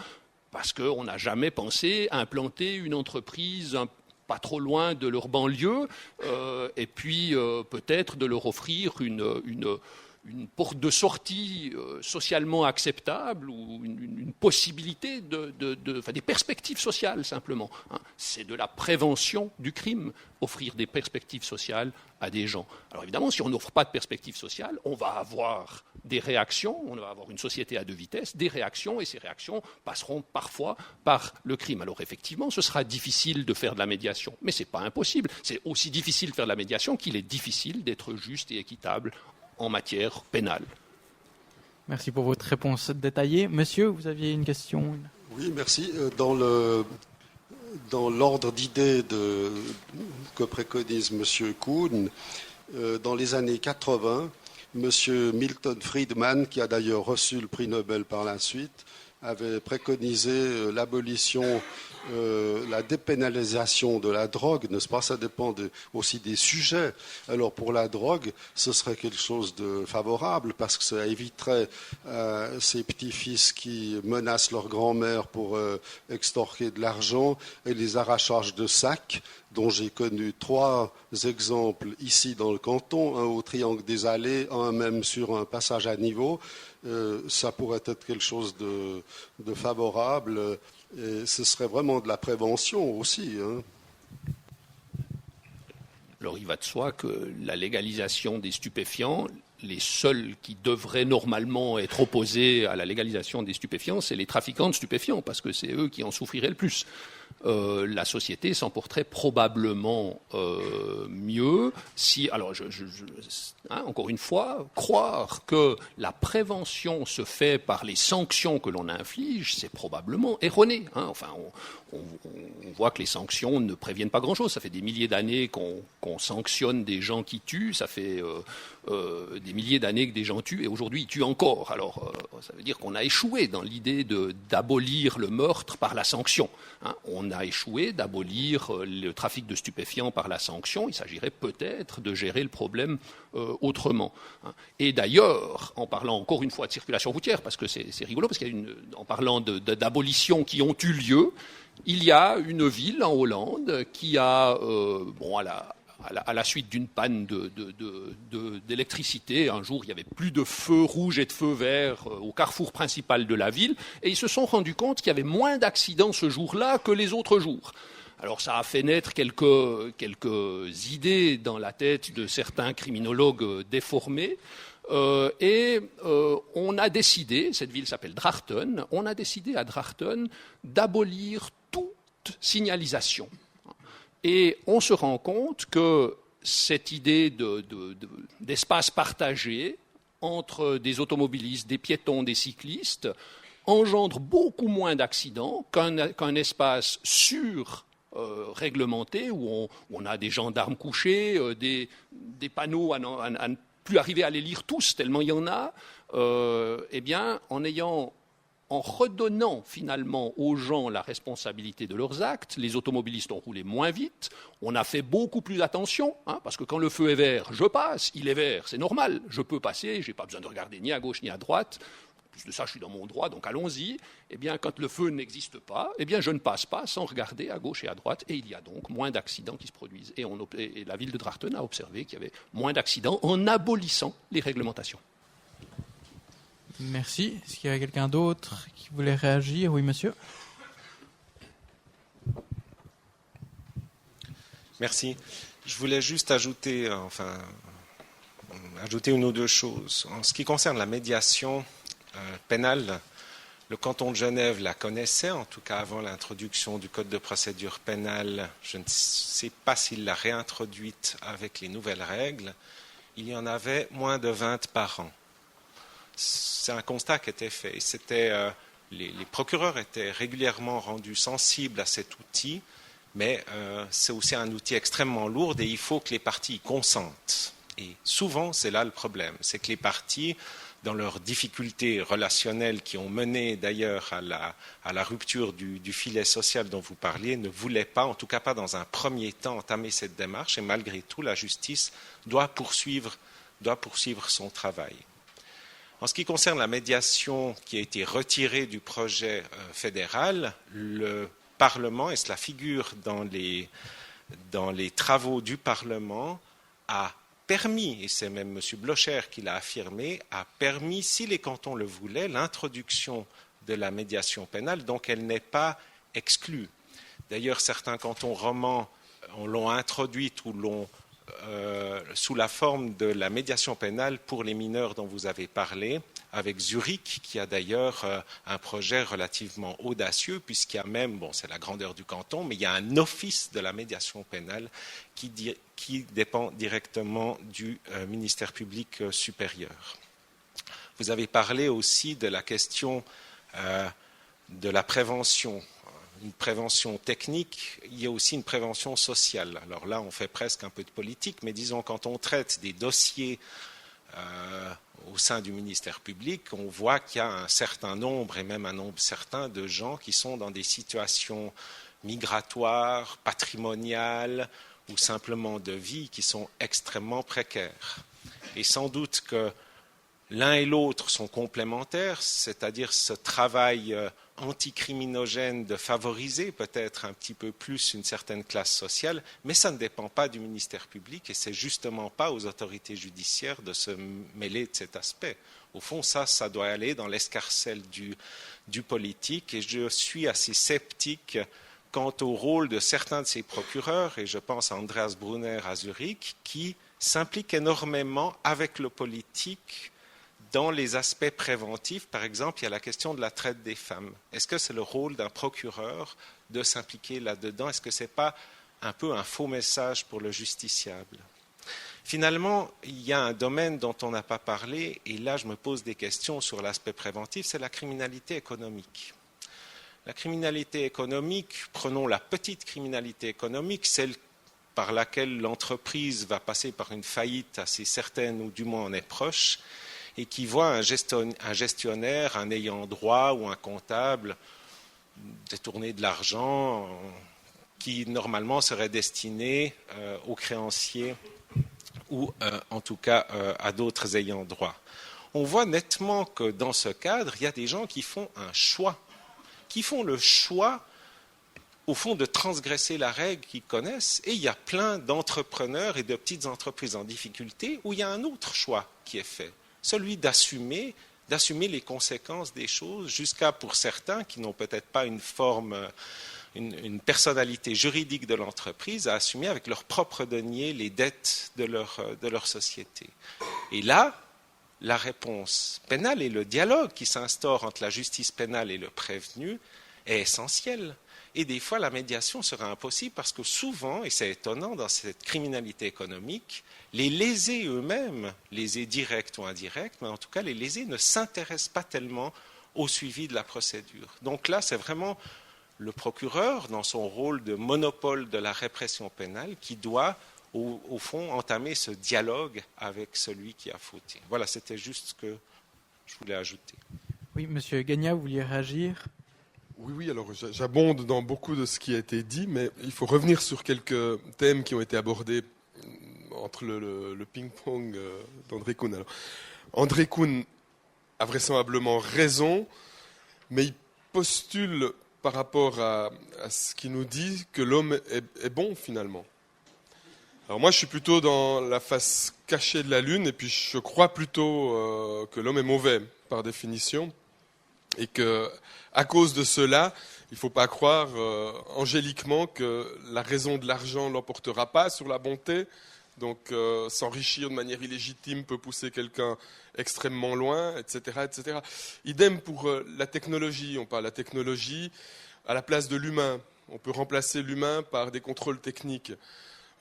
Parce qu'on n'a jamais pensé à implanter une entreprise pas trop loin de leur banlieue, et puis peut-être de leur offrir une porte de sortie socialement acceptable ou une possibilité des perspectives sociales simplement. C'est de la prévention du crime, offrir des perspectives sociales à des gens. Alors évidemment, si on n'offre pas de perspectives sociales, on va avoir des réactions, on va avoir une société à deux vitesses, des réactions, et ces réactions passeront parfois par le crime. Alors effectivement, ce sera difficile de faire de la médiation, mais ce n'est pas impossible. C'est aussi difficile de faire de la médiation qu'il est difficile d'être juste et équitable en matière pénale. Merci pour votre réponse détaillée. Monsieur, vous aviez une question? Oui, merci. Dans l'ordre d'idées que préconise M. Kuhn, dans les années 80, M. Milton Friedman, qui a d'ailleurs reçu le prix Nobel par la suite, avait préconisé l'abolition la dépénalisation de la drogue, n'est-ce pas, ça dépend aussi des sujets. Alors pour la drogue, ce serait quelque chose de favorable parce que ça éviterait ces petits-fils qui menacent leur grand-mère pour extorquer de l'argent et les arrachages de sacs, dont j'ai connu 3 exemples ici dans le canton, un au Triangle des Allées, un même sur un passage à niveau. Ça pourrait être quelque chose de favorable. Et ce serait vraiment de la prévention aussi. Hein. Alors il va de soi que la légalisation des stupéfiants, les seuls qui devraient normalement être opposés à la légalisation des stupéfiants, c'est les trafiquants de stupéfiants, parce que c'est eux qui en souffriraient le plus. La société s'en porterait probablement mieux si, alors encore une fois, croire que la prévention se fait par les sanctions que l'on inflige, c'est probablement erroné. Enfin, on voit que les sanctions ne préviennent pas grand-chose. Ça fait des milliers d'années qu'on sanctionne des gens qui tuent, ça fait des milliers d'années que des gens tuent, et aujourd'hui ils tuent encore. Alors, ça veut dire qu'on a échoué dans l'idée d'abolir le meurtre par la sanction. On a échoué d'abolir le trafic de stupéfiants par la sanction. Il s'agirait peut-être de gérer le problème autrement. Et d'ailleurs, en parlant encore une fois de circulation routière, parce que c'est rigolo, parce en parlant d'abolitions qui ont eu lieu, il y a une ville en Hollande qui a, à la suite d'une panne d'électricité, un jour il n'y avait plus de feux rouges et de feux verts au carrefour principal de la ville, et ils se sont rendus compte qu'il y avait moins d'accidents ce jour-là que les autres jours. Alors ça a fait naître quelques idées dans la tête de certains criminologues déformés, et on a décidé, cette ville s'appelle Drachten, on a décidé à Drachten d'abolir toute signalisation. Et on se rend compte que cette idée d'espace partagé entre des automobilistes, des piétons, des cyclistes engendre beaucoup moins d'accidents qu'un espace réglementé où on a des gendarmes couchés, des panneaux à ne plus arriver à les lire tous tellement il y en a. En redonnant finalement aux gens la responsabilité de leurs actes, les automobilistes ont roulé moins vite, on a fait beaucoup plus attention, parce que quand le feu est vert, je passe, il est vert, c'est normal, je peux passer, je n'ai pas besoin de regarder ni à gauche ni à droite, en plus de ça je suis dans mon droit, donc allons-y. Eh bien quand le feu n'existe pas, eh bien je ne passe pas sans regarder à gauche et à droite, et il y a donc moins d'accidents qui se produisent. Et la ville de Drachten a observé qu'il y avait moins d'accidents en abolissant les réglementations. Merci. Est-ce qu'il y avait quelqu'un d'autre qui voulait réagir? Oui, monsieur. Merci. Je voulais juste ajouter une ou deux choses. En ce qui concerne la médiation pénale, le canton de Genève la connaissait, en tout cas avant l'introduction du Code de procédure pénale. Je ne sais pas s'il l'a réintroduite avec les nouvelles règles. Il y en avait moins de 20 par an. C'est un constat qui était fait. Les procureurs étaient régulièrement rendus sensibles à cet outil, mais c'est aussi un outil extrêmement lourd et il faut que les parties y consentent. Et souvent, c'est là le problème, c'est que les parties, dans leurs difficultés relationnelles qui ont mené d'ailleurs à la rupture du filet social dont vous parliez, ne voulaient pas, en tout cas pas dans un premier temps, entamer cette démarche, et malgré tout, la justice doit poursuivre son travail. En ce qui concerne la médiation qui a été retirée du projet fédéral, le Parlement, et cela figure dans les travaux du Parlement, a permis, et c'est même M. Blocher qui l'a affirmé, a permis, si les cantons le voulaient, l'introduction de la médiation pénale, donc elle n'est pas exclue. D'ailleurs, certains cantons romans l'ont introduite ou l'ont sous la forme de la médiation pénale pour les mineurs dont vous avez parlé, avec Zurich, qui a d'ailleurs un projet relativement audacieux, puisqu'il y a même, c'est la grandeur du canton, mais il y a un office de la médiation pénale qui dépend directement du ministère public supérieur. Vous avez parlé aussi de la question de la prévention. Une prévention technique, il y a aussi une prévention sociale. Alors là, on fait presque un peu de politique, mais disons, quand on traite des dossiers au sein du ministère public, on voit qu'il y a un certain nombre, et même un nombre certain de gens qui sont dans des situations migratoires, patrimoniales ou simplement de vie qui sont extrêmement précaires. Et sans doute que l'un et l'autre sont complémentaires, c'est-à-dire ce travail anticriminogène de favoriser peut-être un petit peu plus une certaine classe sociale, mais ça ne dépend pas du ministère public et c'est justement pas aux autorités judiciaires de se mêler de cet aspect. Au fond, ça doit aller dans l'escarcelle du politique et je suis assez sceptique quant au rôle de certains de ces procureurs, et je pense à Andreas Brunner à Zurich, qui s'impliquent énormément avec le politique dans les aspects préventifs. Par exemple, il y a la question de la traite des femmes. Est-ce que c'est le rôle d'un procureur de s'impliquer là-dedans? Est-ce que ce n'est pas un peu un faux message pour le justiciable? Finalement, il y a un domaine dont on n'a pas parlé, et là je me pose des questions sur l'aspect préventif, c'est la criminalité économique. La criminalité économique, prenons la petite criminalité économique, celle par laquelle l'entreprise va passer par une faillite assez certaine ou du moins en est proche, et qui voit un gestionnaire, un ayant droit ou un comptable détourner de l'argent qui normalement serait destiné aux créanciers ou en tout cas à d'autres ayants droit. On voit nettement que dans ce cadre, il y a des gens qui font un choix, qui font le choix au fond de transgresser la règle qu'ils connaissent, et il y a plein d'entrepreneurs et de petites entreprises en difficulté où il y a un autre choix qui est fait, celui d'assumer les conséquences des choses, jusqu'à pour certains qui n'ont peut-être pas une personnalité juridique de l'entreprise, à assumer avec leurs propres deniers les dettes de leur société. Et là, la réponse pénale et le dialogue qui s'instaure entre la justice pénale et le prévenu est essentiel. Et des fois, la médiation sera impossible parce que souvent, et c'est étonnant dans cette criminalité économique, les lésés eux-mêmes, lésés directs ou indirects, mais en tout cas les lésés ne s'intéressent pas tellement au suivi de la procédure. Donc là, c'est vraiment le procureur, dans son rôle de monopole de la répression pénale, qui doit, au fond, entamer ce dialogue avec celui qui a fauté. Voilà, c'était juste ce que je voulais ajouter. Oui, Monsieur Gagna, vous vouliez réagir ? Oui, alors j'abonde dans beaucoup de ce qui a été dit, mais il faut revenir sur quelques thèmes qui ont été abordés entre le ping-pong d'André Kuhn. Alors, André Kuhn a vraisemblablement raison, mais il postule par rapport à ce qu'il nous dit que l'homme est bon finalement. Alors moi je suis plutôt dans la face cachée de la lune, et puis je crois plutôt que l'homme est mauvais par définition, et que à cause de cela, il ne faut pas croire angéliquement que la raison de l'argent ne l'emportera pas sur la bonté. Donc s'enrichir de manière illégitime peut pousser quelqu'un extrêmement loin, etc., etc. Idem pour la technologie. On parle de la technologie à la place de l'humain. On peut remplacer l'humain par des contrôles techniques.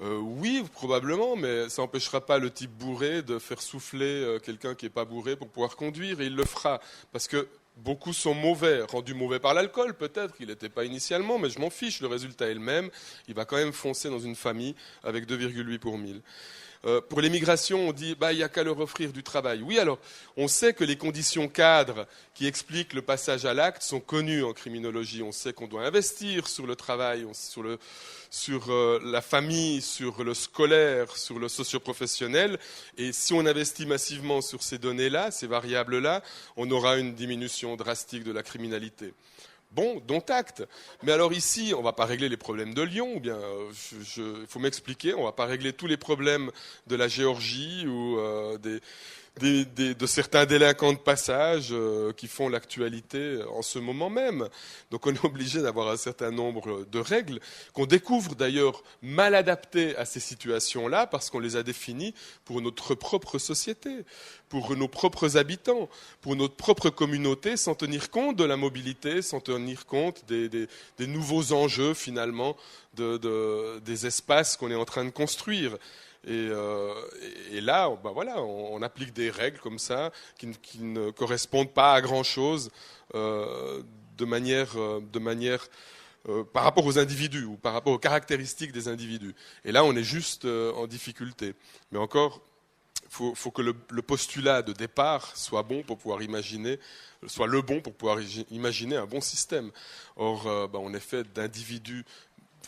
Oui, probablement, mais ça n'empêchera pas le type bourré de faire souffler quelqu'un qui n'est pas bourré pour pouvoir conduire, et il le fera. Parce que beaucoup sont mauvais, rendus mauvais par l'alcool peut-être, qu'il n'était pas initialement, mais je m'en fiche, le résultat est le même. Il va quand même foncer dans une famille avec 2,8 pour 1000. Pour l'immigration, on dit il n'y a qu'à leur offrir du travail. Oui, alors, on sait que les conditions cadres qui expliquent le passage à l'acte sont connues en criminologie. On sait qu'on doit investir sur le travail, sur la famille, sur le scolaire, sur le socio-professionnel. Et si on investit massivement sur ces données-là, ces variables-là, on aura une diminution drastique de la criminalité. Bon, dont acte. Mais alors ici, on ne va pas régler les problèmes de Lyon, ou bien, il faut m'expliquer, on ne va pas régler tous les problèmes de la Géorgie ou de certains délinquants de passage qui font l'actualité en ce moment même. Donc on est obligé d'avoir un certain nombre de règles qu'on découvre d'ailleurs mal adaptées à ces situations-là parce qu'on les a définies pour notre propre société, pour nos propres habitants, pour notre propre communauté, sans tenir compte de la mobilité, sans tenir compte des nouveaux enjeux finalement des espaces qu'on est en train de construire. Et là, on applique des règles comme ça qui ne correspondent pas à grand-chose de manière par rapport aux individus ou par rapport aux caractéristiques des individus. Et là, on est juste en difficulté. Mais encore, faut que le postulat de départ soit bon pour pouvoir imaginer, soit le bon pour pouvoir imaginer un bon système. Or, on est fait d'individus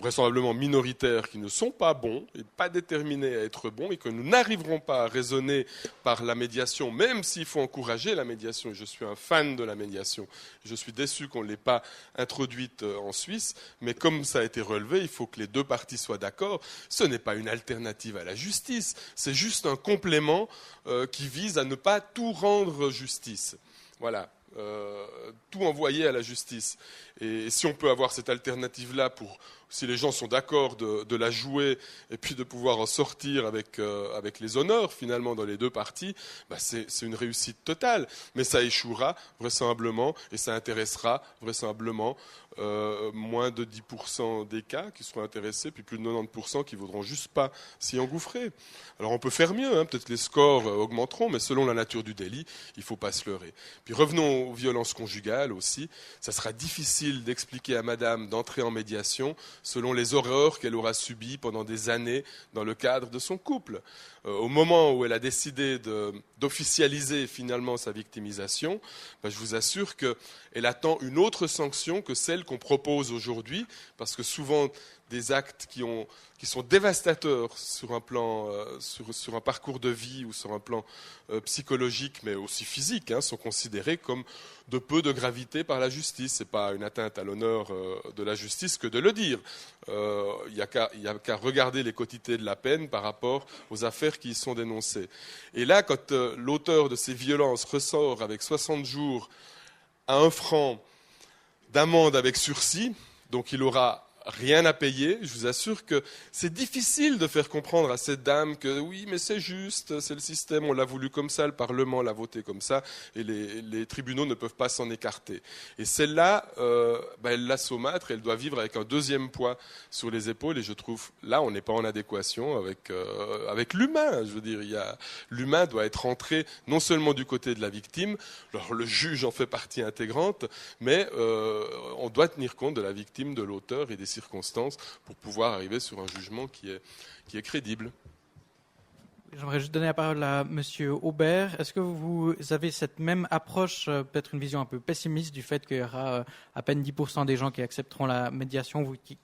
vraisemblablement minoritaires qui ne sont pas bons et pas déterminés à être bons et que nous n'arriverons pas à raisonner par la médiation, même s'il faut encourager la médiation. Je suis un fan de la médiation. Je suis déçu qu'on ne l'ait pas introduite en Suisse, mais comme ça a été relevé, il faut que les deux parties soient d'accord. Ce n'est pas une alternative à la justice, c'est juste un complément qui vise à ne pas tout rendre justice. Voilà. Tout envoyer à la justice. Et si on peut avoir cette alternative-là, si les gens sont d'accord de la jouer et puis de pouvoir en sortir avec les honneurs finalement dans les deux parties, c'est une réussite totale. Mais ça échouera vraisemblablement et ça intéressera vraisemblablement moins de 10% des cas qui seront intéressés, puis plus de 90% qui ne voudront juste pas s'y engouffrer. Alors on peut faire mieux, peut-être que les scores augmenteront, mais selon la nature du délit, il ne faut pas se leurrer. Puis revenons aux violences conjugales aussi. Ça sera difficile d'expliquer à madame d'entrer en médiation selon les horreurs qu'elle aura subies pendant des années dans le cadre de son couple. Au moment où elle a décidé d'officialiser finalement sa victimisation, je vous assure qu'elle attend une autre sanction que celle qu'on propose aujourd'hui, parce que souvent des actes qui sont dévastateurs sur un plan, sur un parcours de vie ou sur un plan psychologique, mais aussi physique, sont considérés comme de peu de gravité par la justice. Ce n'est pas une atteinte à l'honneur de la justice que de le dire. Il n'y a qu'à regarder les quotités de la peine par rapport aux affaires qui y sont dénoncées. Et là, quand l'auteur de ces violences ressort avec 60 jours à 1 franc d'amende avec sursis, donc il aura rien à payer, je vous assure que c'est difficile de faire comprendre à cette dame que oui, mais c'est juste, c'est le système, on l'a voulu comme ça, le Parlement l'a voté comme ça, et les tribunaux ne peuvent pas s'en écarter. Et celle-là, elle l'a saumâtre, elle doit vivre avec un deuxième poids sur les épaules, et je trouve, là, on n'est pas en adéquation avec l'humain. Je veux dire, l'humain doit être rentré non seulement du côté de la victime, alors le juge en fait partie intégrante, mais on doit tenir compte de la victime, de l'auteur et des circonstances pour pouvoir arriver sur un jugement qui est crédible. J'aimerais juste donner la parole à Monsieur Aubert. Est-ce que vous avez cette même approche, peut-être une vision un peu pessimiste du fait qu'il y aura à peine 10% des gens qui accepteront la médiation, vous qui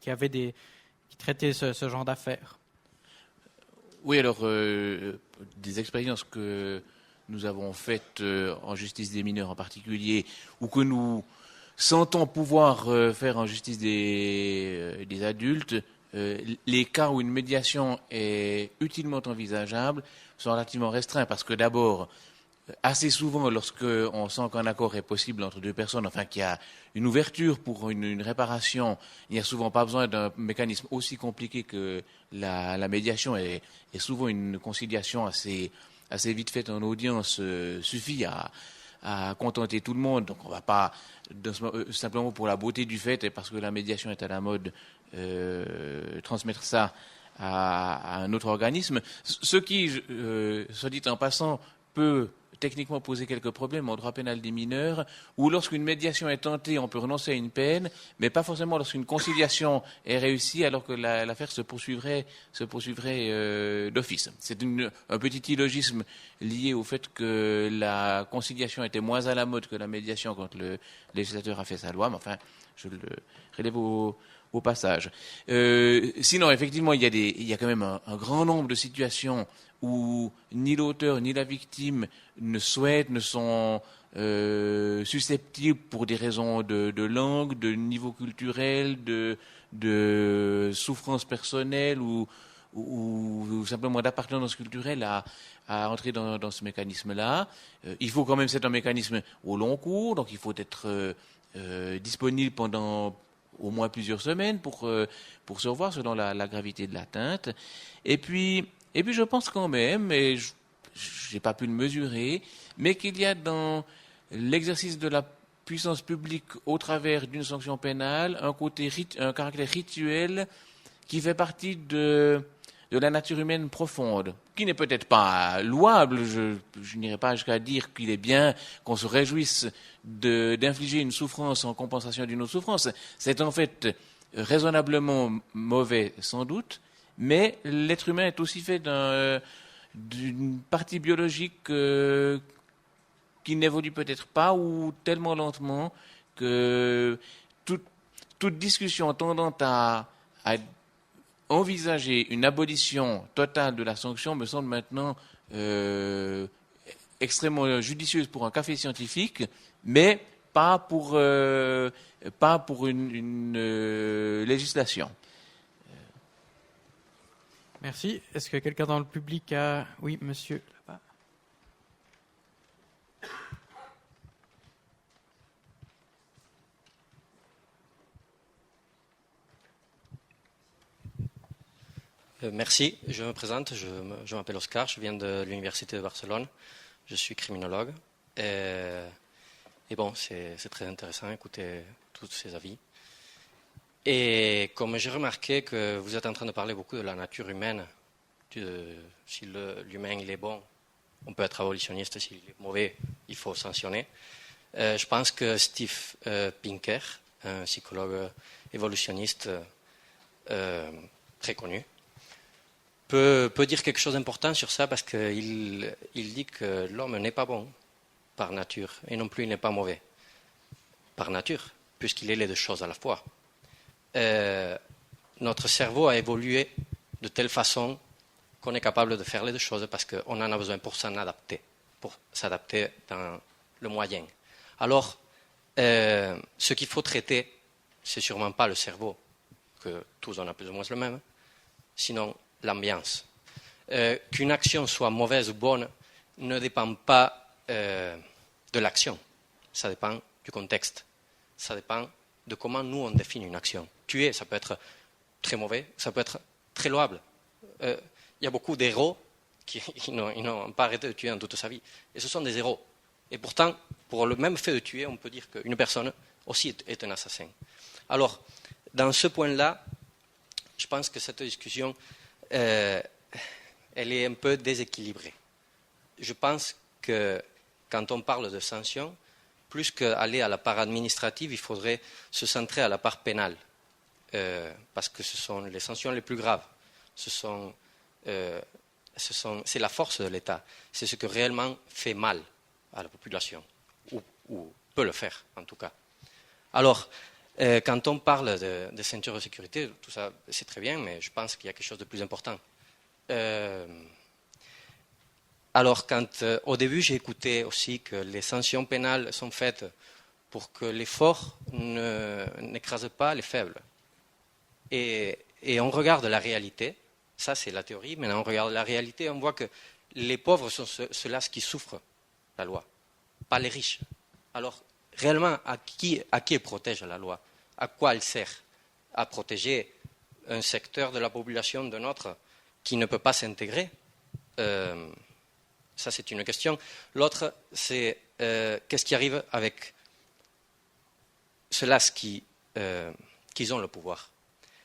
traitez ce genre d'affaires? Oui, alors, des expériences que nous avons faites en justice des mineurs en particulier, ou que nous sentons pouvoir faire en justice des adultes, les cas où une médiation est utilement envisageable sont relativement restreints, parce que d'abord, assez souvent, lorsqu'on sent qu'un accord est possible entre deux personnes, enfin qu'il y a une ouverture pour une réparation, il n'y a souvent pas besoin d'un mécanisme aussi compliqué que la médiation, et souvent une conciliation assez vite faite en audience suffit à contenter tout le monde. Donc on ne va pas, simplement pour la beauté du fait et parce que la médiation est à la mode, transmettre ça à un autre organisme. Ce qui, soit dit en passant, peut techniquement poser quelques problèmes en droit pénal des mineurs, où lorsqu'une médiation est tentée, on peut renoncer à une peine, mais pas forcément lorsqu'une conciliation est réussie, alors que l'affaire se poursuivrait d'office. C'est un petit illogisme lié au fait que la conciliation était moins à la mode que la médiation quand le législateur a fait sa loi, mais enfin, je le relève au passage. Sinon, effectivement, il y a quand même un grand nombre de situations où ni l'auteur ni la victime ne sont susceptibles pour des raisons de langue, de niveau culturel, de souffrance personnelle ou simplement d'appartenance culturelle à entrer dans ce mécanisme-là. Il faut quand même, c'est un mécanisme au long cours, donc il faut être disponible pendant au moins plusieurs semaines pour se revoir selon la gravité de l'atteinte. Et puis je pense quand même, et je n'ai pas pu le mesurer, mais qu'il y a dans l'exercice de la puissance publique au travers d'une sanction pénale un caractère rituel qui fait partie de la nature humaine profonde, qui n'est peut-être pas louable. Je n'irai pas jusqu'à dire qu'il est bien qu'on se réjouisse d'infliger une souffrance en compensation d'une autre souffrance. C'est en fait raisonnablement mauvais, sans doute, mais l'être humain est aussi fait d'une partie biologique qui n'évolue peut-être pas ou tellement lentement que toute discussion tendant à envisager une abolition totale de la sanction me semble maintenant extrêmement judicieuse pour un café scientifique, mais pas pour une législation. Merci. Est-ce que quelqu'un dans le public a... Oui, monsieur, là-bas. Merci, je me présente, je m'appelle Oscar, je viens de l'Université de Barcelone, je suis criminologue. Et bon, c'est très intéressant d'écouter tous ces avis. Et comme j'ai remarqué que vous êtes en train de parler beaucoup de la nature humaine, si l'humain il est bon, on peut être abolitionniste, s'il est mauvais, il faut sanctionner. Je pense que Steve Pinker, un psychologue évolutionniste très connu, peut dire quelque chose d'important sur ça parce qu'il dit que l'homme n'est pas bon par nature et non plus il n'est pas mauvais par nature, puisqu'il est les deux choses à la fois. Notre cerveau a évolué de telle façon qu'on est capable de faire les deux choses parce qu'on en a besoin pour s'adapter dans le moyen. Alors, ce qu'il faut traiter, c'est sûrement pas le cerveau, que tous on a plus ou moins le même, sinon l'ambiance. Qu'une action soit mauvaise ou bonne ne dépend pas de l'action, ça dépend du contexte, ça dépend de comment nous on définit une action. Tuer, ça peut être très mauvais, ça peut être très louable. Il y a beaucoup d'héros qui n'ont pas arrêté de tuer en toute sa vie, et ce sont des héros. Et pourtant, pour le même fait de tuer, on peut dire qu'une personne aussi est un assassin. Alors, dans ce point-là, je pense que cette discussion, elle est un peu déséquilibrée. Je pense que quand on parle de sanctions, plus qu'aller à la part administrative, il faudrait se centrer à la part pénale, parce que ce sont les sanctions les plus graves. C'est la force de l'État. C'est ce que réellement fait mal à la population, ou peut le faire en tout cas. Alors, quand on parle de ceinture de sécurité, tout ça c'est très bien, mais je pense qu'il y a quelque chose de plus important. Alors, au début, j'ai écouté aussi que les sanctions pénales sont faites pour que les forts n'écrasent pas les faibles. Et on regarde la réalité, ça c'est la théorie, mais on regarde la réalité, on voit que les pauvres sont ceux-là qui souffrent la loi, pas les riches. Alors, réellement, à qui elle protège la loi? À quoi elle sert? À protéger un secteur de la population d'un autre qui ne peut pas s'intégrer? Ça, c'est une question. L'autre, c'est qu'est-ce qui arrive avec ceux-là qui ont le pouvoir.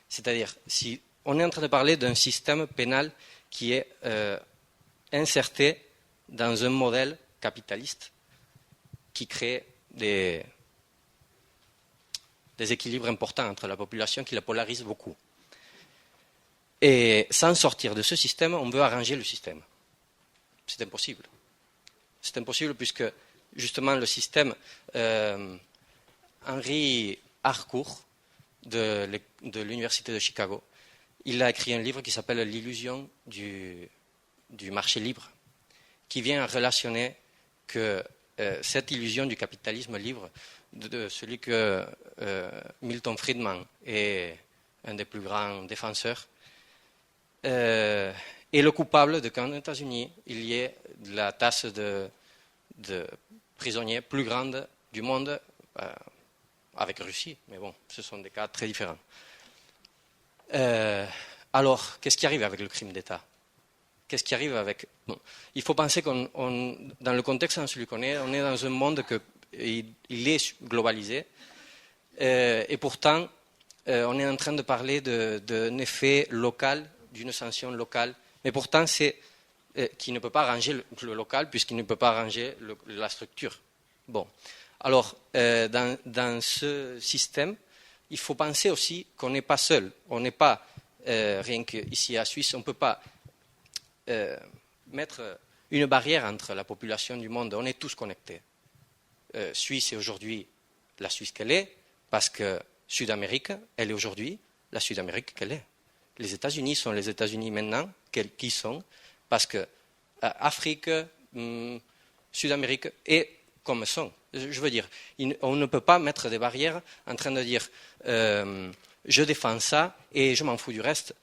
C'est-à-dire, si on est en train de parler d'un système pénal qui est inserté dans un modèle capitaliste qui crée des équilibres importants entre la population, qui la polarise beaucoup. Et sans sortir de ce système, on veut arranger le système. C'est impossible. C'est impossible puisque, justement, le système, Henry Harcourt, de l'Université de Chicago, il a écrit un livre qui s'appelle « L'illusion du marché libre », qui vient à relationner que cette illusion du capitalisme libre, de celui que Milton Friedman est un des plus grands défenseurs, est le coupable de qu'en États-Unis, il y ait la tasse de prisonniers plus grande du monde, avec Russie, mais bon, ce sont des cas très différents. Alors, qu'est-ce qui arrive avec le crime d'État? Qu'est-ce qui arrive avec... Bon, il faut penser dans le contexte dans celui qu'on est, on est dans un monde il est globalisé, et pourtant, on est en train de parler d'un effet local, d'une sanction locale, mais pourtant, qui ne peut pas arranger le local, puisqu'il ne peut pas arranger la structure. Bon. Alors, dans ce système, il faut penser aussi qu'on n'est pas seul. On n'est pas, rien qu'ici à Suisse, on ne peut pas mettre une barrière entre la population du monde. On est tous connectés. Suisse est aujourd'hui la Suisse qu'elle est, parce que Sud-Amérique, elle est aujourd'hui la Sud-Amérique qu'elle est. Les États-Unis sont les États-Unis maintenant qui sont, parce que Afrique, Sud-Amérique est comme sont. Je veux dire, on ne peut pas mettre des barrières en train de dire je défends ça et je m'en fous du reste.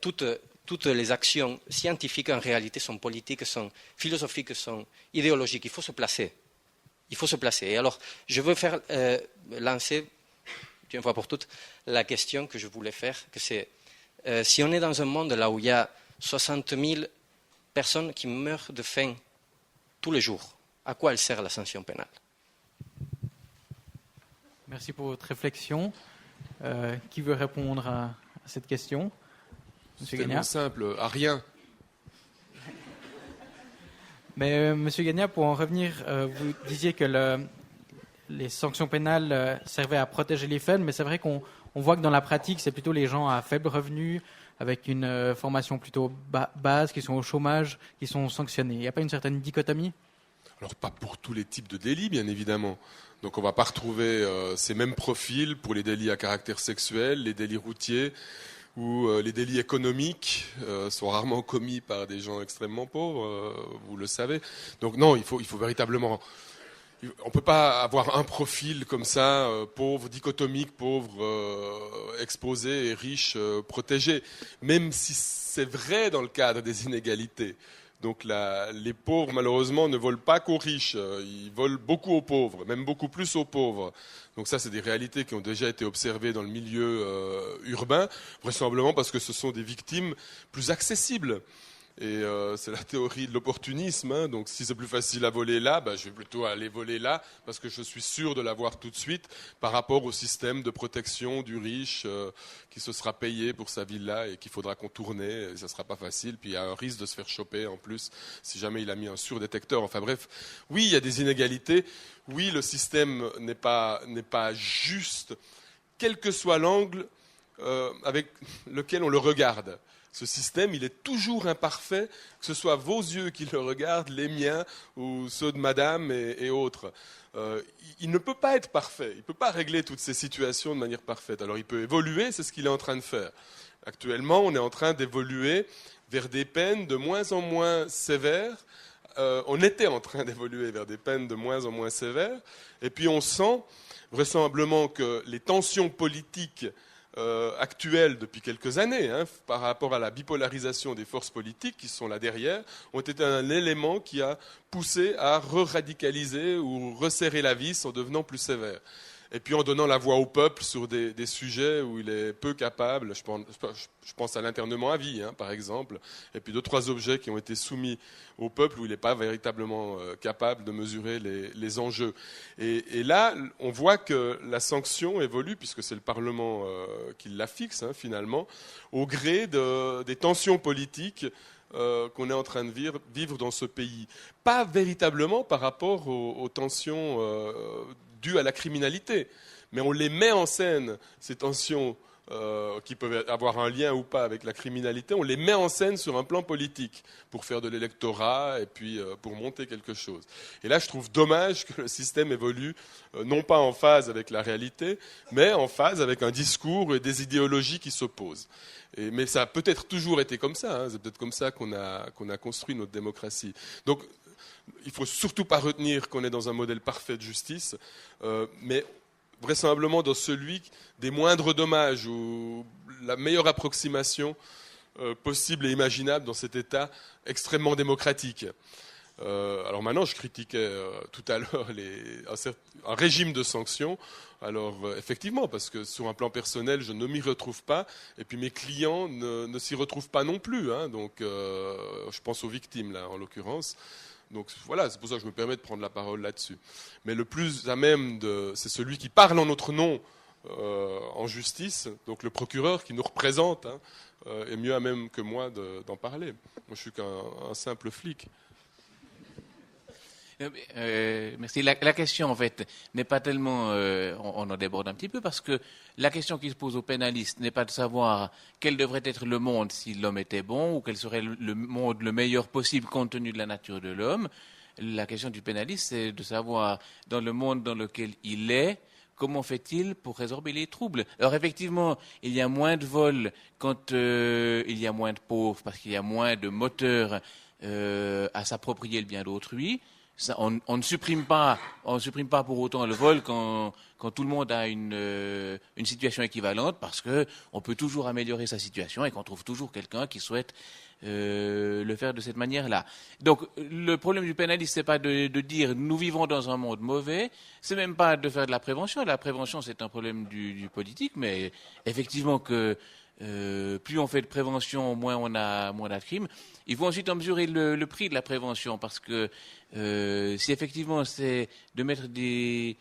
Toutes les actions scientifiques en réalité sont politiques, sont philosophiques, sont idéologiques. Il faut se placer. Il faut se placer. Et alors, je veux faire lancer, une fois pour toutes, la question que je voulais faire, que c'est si on est dans un monde là où il y a 60 000 personnes qui meurent de faim tous les jours, à quoi elle sert la sanction pénale? Merci pour votre réflexion. Qui veut répondre à cette question? C'est tellement simple, à rien. Mais Monsieur Gagna, pour en revenir, vous disiez que les sanctions pénales servaient à protéger les faibles, mais c'est vrai qu'on voit que dans la pratique, c'est plutôt les gens à faible revenu, avec une formation plutôt basse, qui sont au chômage, qui sont sanctionnés. Il n'y a pas une certaine dichotomie? Alors pas pour tous les types de délits, bien évidemment. Donc on ne va pas retrouver ces mêmes profils pour les délits à caractère sexuel, les délits routiers ou les délits économiques sont rarement commis par des gens extrêmement pauvres, vous le savez. Donc non, il faut véritablement... On ne peut pas avoir un profil comme ça, pauvre, dichotomique, pauvre, exposé et riche, protégé, même si c'est vrai dans le cadre des inégalités. Donc les pauvres, malheureusement, ne volent pas qu'aux riches, ils volent beaucoup aux pauvres, même beaucoup plus aux pauvres. Donc ça, c'est des réalités qui ont déjà été observées dans le milieu urbain, vraisemblablement parce que ce sont des victimes plus accessibles. Et c'est la théorie de l'opportunisme, hein. Donc si c'est plus facile à voler là, je vais plutôt aller voler là parce que je suis sûr de l'avoir tout de suite par rapport au système de protection du riche qui se sera payé pour sa villa et qu'il faudra contourner, et ça sera pas facile, puis il y a un risque de se faire choper en plus si jamais il a mis un surdétecteur. Enfin bref, oui, il y a des inégalités, oui, le système n'est pas juste, quel que soit l'angle avec lequel on le regarde. Ce système, il est toujours imparfait, que ce soit vos yeux qui le regardent, les miens ou ceux de madame et autres. Il ne peut pas être parfait, il ne peut pas régler toutes ces situations de manière parfaite. Alors il peut évoluer, c'est ce qu'il est en train de faire. Actuellement, on est en train d'évoluer vers des peines de moins en moins sévères. On était en train d'évoluer vers des peines de moins en moins sévères. Et puis on sent vraisemblablement que les tensions politiques actuelles depuis quelques années, par rapport à la bipolarisation des forces politiques qui sont là derrière, ont été un élément qui a poussé à re-radicaliser ou resserrer la vis en devenant plus sévère. Et puis en donnant la voix au peuple sur des sujets où il est peu capable, je pense à l'internement à vie, par exemple, et puis 2-3 objets qui ont été soumis au peuple où il n'est pas véritablement capable de mesurer les enjeux. Et là, on voit que la sanction évolue, puisque c'est le Parlement qui la fixe, finalement, au gré des tensions politiques qu'on est en train de vivre dans ce pays. Pas véritablement par rapport aux tensions dues à la criminalité, mais on les met en scène, ces tensions qui peuvent avoir un lien ou pas avec la criminalité, on les met en scène sur un plan politique pour faire de l'électorat et puis pour monter quelque chose. Et là, je trouve dommage que le système évolue non pas en phase avec la réalité, mais en phase avec un discours et des idéologies qui s'opposent. Mais ça a peut-être toujours été comme ça, c'est peut-être comme ça qu'on a construit notre démocratie. Donc, il ne faut surtout pas retenir qu'on est dans un modèle parfait de justice, mais vraisemblablement dans celui des moindres dommages ou la meilleure approximation possible et imaginable dans cet État extrêmement démocratique. Alors maintenant, je critiquais tout à l'heure un régime de sanctions. Alors effectivement, parce que sur un plan personnel, je ne m'y retrouve pas, et puis mes clients ne s'y retrouvent pas non plus. Donc je pense aux victimes, là, en l'occurrence. Donc voilà, c'est pour ça que je me permets de prendre la parole là-dessus. Mais le plus à même, c'est celui qui parle en notre nom en justice, donc le procureur qui nous représente, est mieux à même que moi d'en parler. Moi, je suis qu'un simple flic. Merci. La question, en fait, n'est pas tellement... on en déborde un petit peu parce que la question qui se pose aux pénalistes n'est pas de savoir quel devrait être le monde si l'homme était bon ou quel serait le monde le meilleur possible compte tenu de la nature de l'homme. La question du pénaliste, c'est de savoir, dans le monde dans lequel il est, comment fait-il pour résorber les troubles? Alors effectivement, il y a moins de vols quand il y a moins de pauvres parce qu'il y a moins de moteurs à s'approprier le bien d'autrui. Ça, on ne supprime pas pour autant le vol quand tout le monde a une situation équivalente, parce que on peut toujours améliorer sa situation et qu'on trouve toujours quelqu'un qui souhaite le faire de cette manière-là. Donc le problème du pénaliste, c'est pas de dire nous vivons dans un monde mauvais, c'est même pas de faire de la prévention. La prévention, c'est un problème du politique, mais effectivement que plus on fait de prévention, moins on a de crimes. Il faut ensuite en mesurer le prix de la prévention, parce que si effectivement c'est de mettre des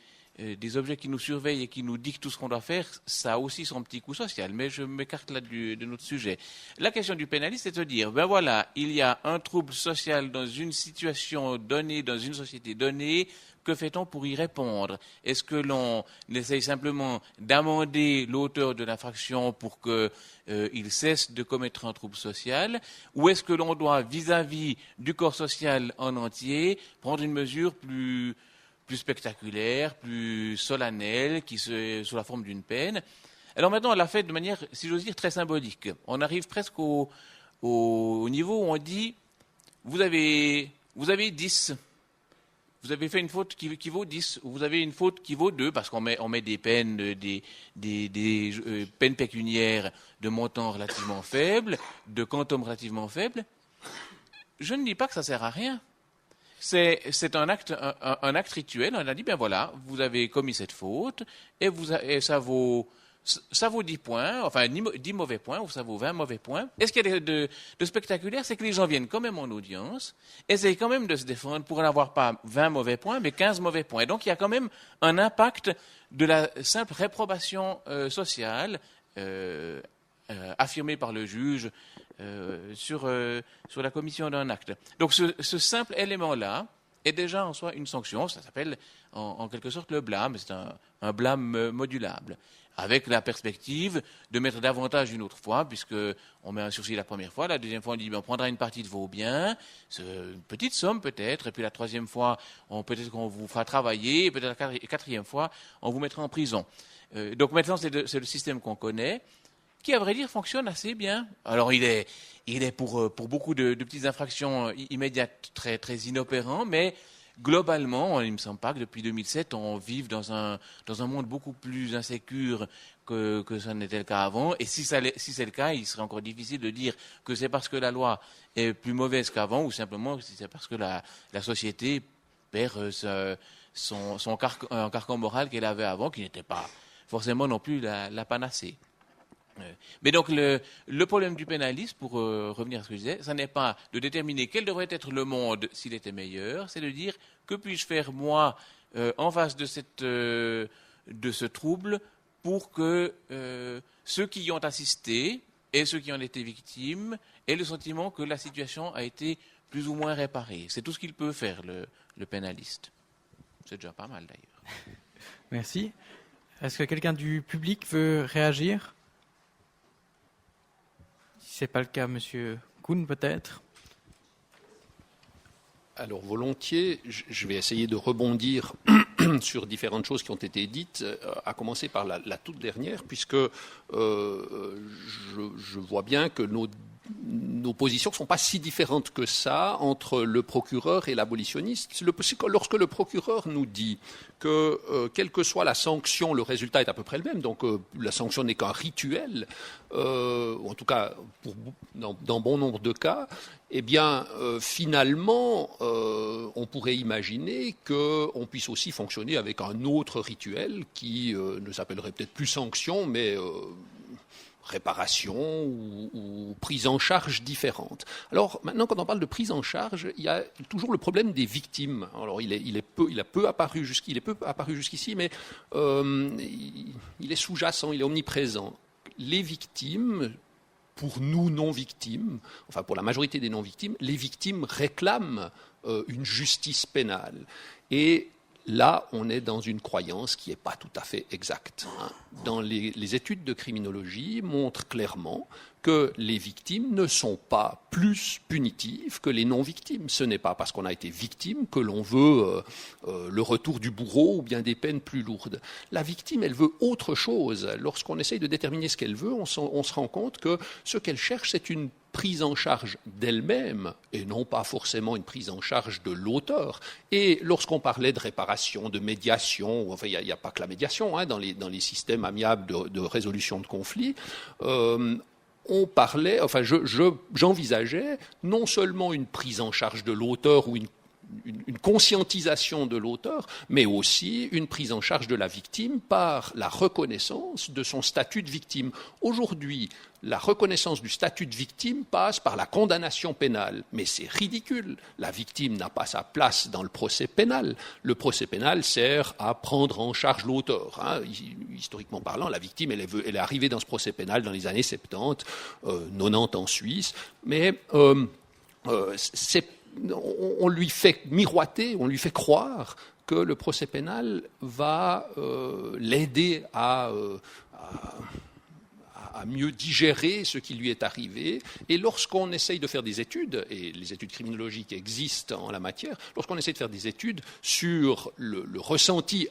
objets qui nous surveillent et qui nous dictent tout ce qu'on doit faire, ça a aussi son petit coût social. Mais je m'écarte là de notre sujet. La question du pénaliste, c'est de se dire, ben voilà, il y a un trouble social dans une situation donnée, dans une société donnée. Que fait-on pour y répondre? Est-ce que l'on essaye simplement d'amender l'auteur de l'infraction pour qu'il cesse de commettre un trouble social? Ou est-ce que l'on doit, vis-à-vis du corps social en entier, prendre une mesure plus spectaculaire, plus solennelle, sous la forme d'une peine? Alors maintenant, on l'a fait de manière, si j'ose dire, très symbolique. On arrive presque au niveau où on dit, vous avez 10. Vous avez fait une faute qui vaut 10, ou vous avez une faute qui vaut 2, parce qu'on met des peines, des peines pécuniaires de montant relativement faible, de quantum relativement faible. Je ne dis pas que ça sert à rien. C'est un acte rituel. On a dit, ben voilà, vous avez commis cette faute, et ça vaut 10 points, enfin 10 mauvais points, ou ça vaut 20 mauvais points. Et ce qu'il y a de spectaculaire, c'est que les gens viennent quand même en audience, essayent quand même de se défendre pour n'avoir pas 20 mauvais points, mais 15 mauvais points. Et donc il y a quand même un impact de la simple réprobation sociale affirmée par le juge sur la commission d'un acte. Donc ce simple élément-là est déjà en soi une sanction. Ça s'appelle en quelque sorte le blâme. C'est un blâme modulable, avec la perspective de mettre davantage une autre fois, puisqu'on met un sursis la première fois, la deuxième fois on dit on prendra une partie de vos biens, une petite somme peut-être, et puis la troisième fois peut-être qu'on vous fera travailler, et peut-être la quatrième fois on vous mettra en prison. Donc maintenant c'est le système qu'on connaît, qui à vrai dire fonctionne assez bien. Alors il est pour beaucoup de petites infractions immédiates très, très inopérant, mais globalement, il ne me semble pas que depuis 2007, on vive dans un monde beaucoup plus insécure que ça n'était le cas avant. Et si c'est le cas, il serait encore difficile de dire que c'est parce que la loi est plus mauvaise qu'avant, ou simplement si c'est parce que la société perd son carcan moral qu'elle avait avant, qui n'était pas forcément non plus la panacée. Mais donc le problème du pénaliste, pour revenir à ce que je disais, ce n'est pas de déterminer quel devrait être le monde s'il était meilleur, c'est de dire que puis-je faire moi en face de ce trouble pour que ceux qui y ont assisté et ceux qui en étaient victimes aient le sentiment que la situation a été plus ou moins réparée. C'est tout ce qu'il peut faire le pénaliste. C'est déjà pas mal d'ailleurs. Merci. Est-ce que quelqu'un du public veut réagir ? Si ce n'est pas le cas, M. Kuhn, peut-être. Alors, volontiers, je vais essayer de rebondir sur différentes choses qui ont été dites, à commencer par la toute dernière, puisque je vois bien que nos positions ne sont pas si différentes que ça entre le procureur et l'abolitionniste. Lorsque le procureur nous dit que, quelle que soit la sanction, le résultat est à peu près le même, donc la sanction n'est qu'un rituel, ou en tout cas dans bon nombre de cas, eh bien, finalement, on pourrait imaginer qu'on puisse aussi fonctionner avec un autre rituel qui ne s'appellerait peut-être plus sanction, mais réparation ou prise en charge différente. Alors maintenant, quand on parle de prise en charge, il y a toujours le problème des victimes. Alors il est peu apparu jusqu'ici, mais il est sous-jacent, il est omniprésent. Les victimes pour nous non-victimes, enfin pour la majorité des non-victimes, les victimes réclament une justice pénale. Et là, on est dans une croyance qui n'est pas tout à fait exacte. Dans les études de criminologie montrent clairement que les victimes ne sont pas plus punitives que les non-victimes. Ce n'est pas parce qu'on a été victime que l'on veut le retour du bourreau ou bien des peines plus lourdes. La victime, elle veut autre chose. Lorsqu'on essaye de déterminer ce qu'elle veut, on se rend compte que ce qu'elle cherche, c'est une prise en charge d'elle-même et non pas forcément une prise en charge de l'auteur. Et lorsqu'on parlait de réparation, de médiation, enfin il n'y a pas que la médiation dans les systèmes amiables de résolution de conflits, on parlait, enfin j'envisageais non seulement une prise en charge de l'auteur ou une conscientisation de l'auteur, mais aussi une prise en charge de la victime par la reconnaissance de son statut de victime. Aujourd'hui, la reconnaissance du statut de victime passe par la condamnation pénale. Mais c'est ridicule. La victime n'a pas sa place dans le procès pénal. Le procès pénal sert à prendre en charge l'auteur. Historiquement parlant, la victime, elle est arrivée dans ce procès pénal dans les années 70, 90 en Suisse. Mais on lui fait miroiter, on lui fait croire que le procès pénal va l'aider à mieux digérer ce qui lui est arrivé. Et lorsqu'on essaye de faire des études, et les études criminologiques existent en la matière, lorsqu'on essaye de faire des études sur le ressenti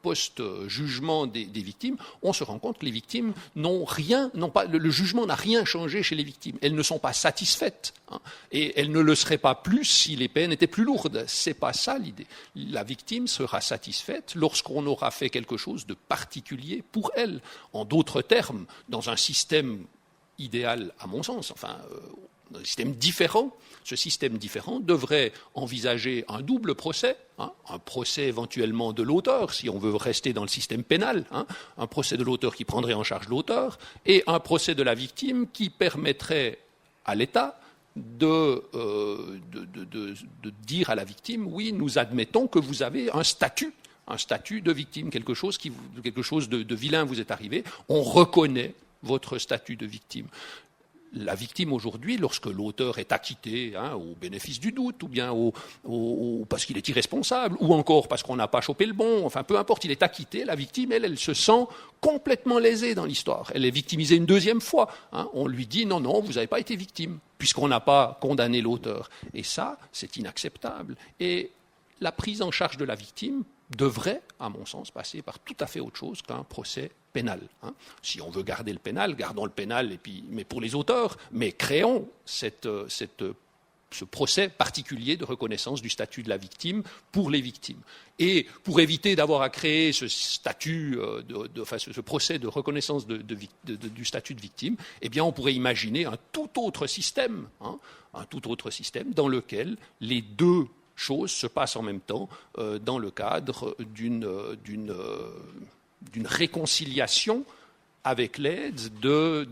post-jugement des victimes, on se rend compte que les victimes le jugement n'a rien changé chez les victimes. Elles ne sont pas satisfaites. Et elles ne le seraient pas plus si les peines étaient plus lourdes. C'est pas ça l'idée. La victime sera satisfaite lorsqu'on aura fait quelque chose de particulier pour elle. En d'autres termes, dans un système idéal, à mon sens, un système différent, ce système différent devrait envisager un double procès, un procès éventuellement de l'auteur, si on veut rester dans le système pénal, un procès de l'auteur qui prendrait en charge l'auteur, et un procès de la victime qui permettrait à l'État de dire à la victime, oui, nous admettons que vous avez un statut de victime, quelque chose de vilain vous est arrivé, on reconnaît votre statut de victime. La victime aujourd'hui, lorsque l'auteur est acquitté au bénéfice du doute, ou bien parce qu'il est irresponsable, ou encore parce qu'on n'a pas chopé le bon, enfin peu importe, il est acquitté, la victime, elle se sent complètement lésée dans l'histoire. Elle est victimisée une deuxième fois. On lui dit non, vous n'avez pas été victime, puisqu'on n'a pas condamné l'auteur. Et ça, c'est inacceptable. Et la prise en charge de la victime devrait, à mon sens, passer par tout à fait autre chose qu'un procès pénal. Si on veut garder le pénal, gardons le pénal, mais pour les auteurs, mais créons ce procès particulier de reconnaissance du statut de la victime pour les victimes. Et pour éviter d'avoir à créer ce statut, ce procès de reconnaissance du statut de victime, eh bien on pourrait imaginer un tout autre système dans lequel les deux choses se passent en même temps dans le cadre d'une réconciliation avec l'aide de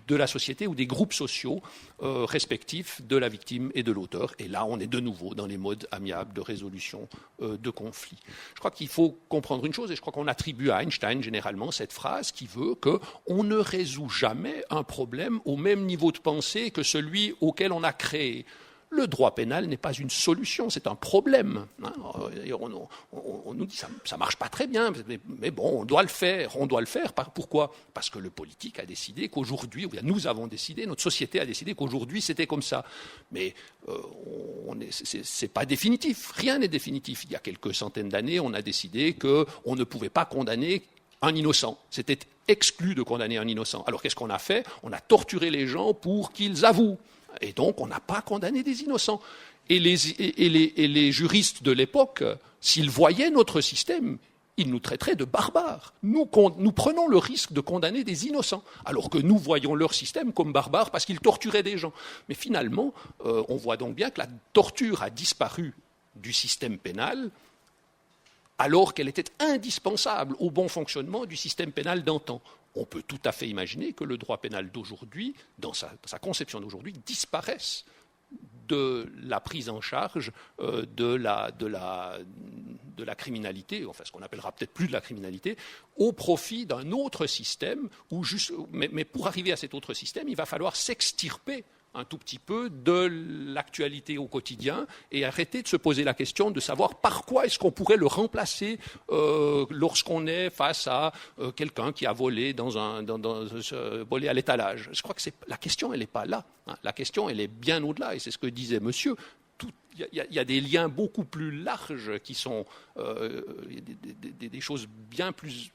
la société ou des groupes sociaux respectifs de la victime et de l'auteur. Et là, on est de nouveau dans les modes amiables de résolution de conflits. Je crois qu'il faut comprendre une chose, et je crois qu'on attribue à Einstein généralement cette phrase qui veut qu'on ne résout jamais un problème au même niveau de pensée que celui auquel on a créé. Le droit pénal n'est pas une solution, c'est un problème. On nous dit ça ne marche pas très bien, mais bon, on doit le faire. Pourquoi ? Parce que le politique a décidé qu'aujourd'hui, nous avons décidé, notre société a décidé qu'aujourd'hui c'était comme ça. Mais c'est pas définitif, rien n'est définitif. Il y a quelques centaines d'années, on a décidé qu'on ne pouvait pas condamner un innocent. C'était exclu de condamner un innocent. Alors qu'est-ce qu'on a fait ? On a torturé les gens pour qu'ils avouent. Et donc, on n'a pas condamné des innocents. Et les juristes de l'époque, s'ils voyaient notre système, ils nous traiteraient de barbares. Nous prenons le risque de condamner des innocents, alors que nous voyons leur système comme barbare parce qu'ils torturaient des gens. Mais finalement, on voit donc bien que la torture a disparu du système pénal, alors qu'elle était indispensable au bon fonctionnement du système pénal d'antan. On peut tout à fait imaginer que le droit pénal d'aujourd'hui, dans sa conception d'aujourd'hui, disparaisse de la prise en charge de de la criminalité, enfin ce qu'on appellera peut-être plus de la criminalité, au profit d'un autre système, mais pour arriver à cet autre système, il va falloir s'extirper un tout petit peu de l'actualité au quotidien et arrêter de se poser la question de savoir par quoi est-ce qu'on pourrait le remplacer lorsqu'on est face à quelqu'un qui a volé volé à l'étalage. Je crois que la question, elle n'est pas là. Hein. La question, elle est bien au-delà, et c'est ce que disait monsieur. Il y a des liens beaucoup plus larges qui sont des choses bien plus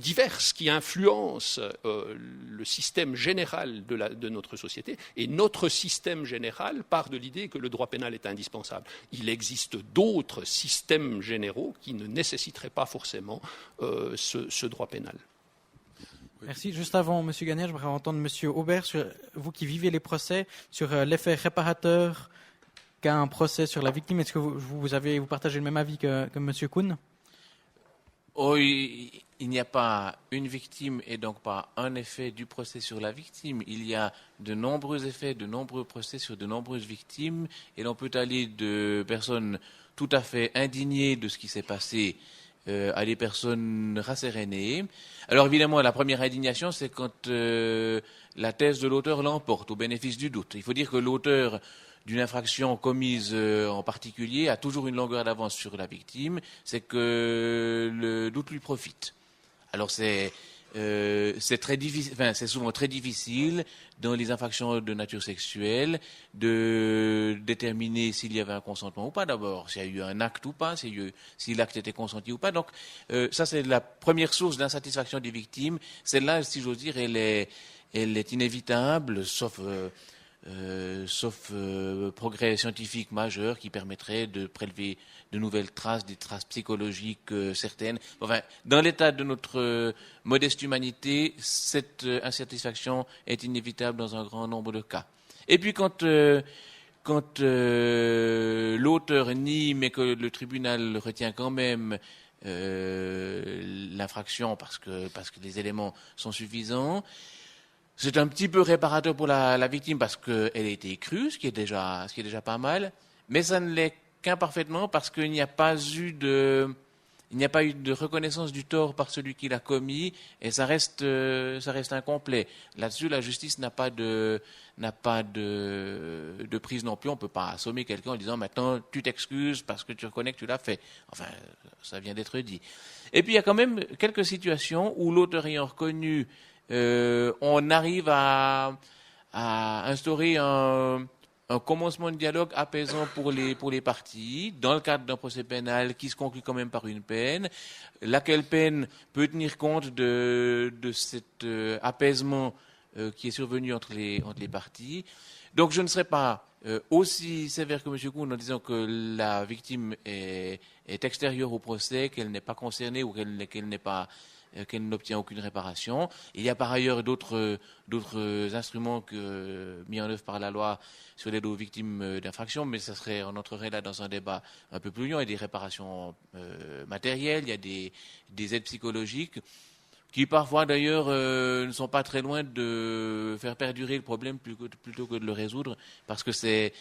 diverses qui influencent le système général de notre société. Et notre système général part de l'idée que le droit pénal est indispensable. Il existe d'autres systèmes généraux qui ne nécessiteraient pas forcément ce droit pénal. Merci. Juste avant, M. Gagné, j'aimerais entendre M. Aubert, vous qui vivez les procès, sur l'effet réparateur qu'a un procès sur la victime. Est-ce que vous partagez le même avis que M. Kuhn? Oh, il n'y a pas une victime et donc pas un effet du procès sur la victime. Il y a de nombreux effets, de nombreux procès sur de nombreuses victimes, et l'on peut aller de personnes tout à fait indignées de ce qui s'est passé à des personnes rassérénées. Alors évidemment, la première indignation, c'est quand la thèse de l'auteur l'emporte au bénéfice du doute. Il faut dire que l'auteur d'une infraction commise en particulier a toujours une longueur d'avance sur la victime, c'est que le doute lui profite. Alors c'est très difficile, c'est souvent très difficile dans les infractions de nature sexuelle de déterminer s'il y avait un consentement ou pas d'abord, s'il y a eu un acte ou pas, si l'acte était consenti ou pas. Donc ça c'est la première source d'insatisfaction des victimes. Celle-là, si j'ose dire, elle est inévitable, sauf progrès scientifiques majeurs qui permettraient de prélever de nouvelles traces, des traces psychologiques certaines. Enfin, dans l'état de notre modeste humanité, cette insatisfaction est inévitable dans un grand nombre de cas. Et puis quand l'auteur nie, mais que le tribunal retient quand même l'infraction parce que les éléments sont suffisants, c'est un petit peu réparateur pour la victime parce qu'elle a été crue, ce qui est déjà pas mal, mais ça ne l'est qu'imparfaitement parce qu'il n'y a pas eu de reconnaissance du tort par celui qui l'a commis, et ça reste incomplet. Là-dessus, la justice n'a pas de prise non plus. On ne peut pas assommer quelqu'un en disant maintenant tu t'excuses parce que tu reconnais que tu l'as fait. Enfin, ça vient d'être dit. Et puis il y a quand même quelques situations où l'auteur ayant reconnu, on arrive à instaurer un commencement de dialogue apaisant pour les parties, dans le cadre d'un procès pénal qui se conclut quand même par une peine, laquelle peine peut tenir compte de cet apaisement qui est survenu entre les parties. Donc je ne serai pas aussi sévère que M. Kuhn en disant que la victime est extérieure au procès, qu'elle n'est pas concernée ou qu'elle n'obtient aucune réparation. Il y a par ailleurs d'autres instruments mis en œuvre par la loi sur l'aide aux victimes d'infractions, mais on entrerait là dans un débat un peu plus long. Il y a des réparations matérielles, il y a des aides psychologiques, qui parfois d'ailleurs ne sont pas très loin de faire perdurer le problème plutôt que de le résoudre, parce que c'est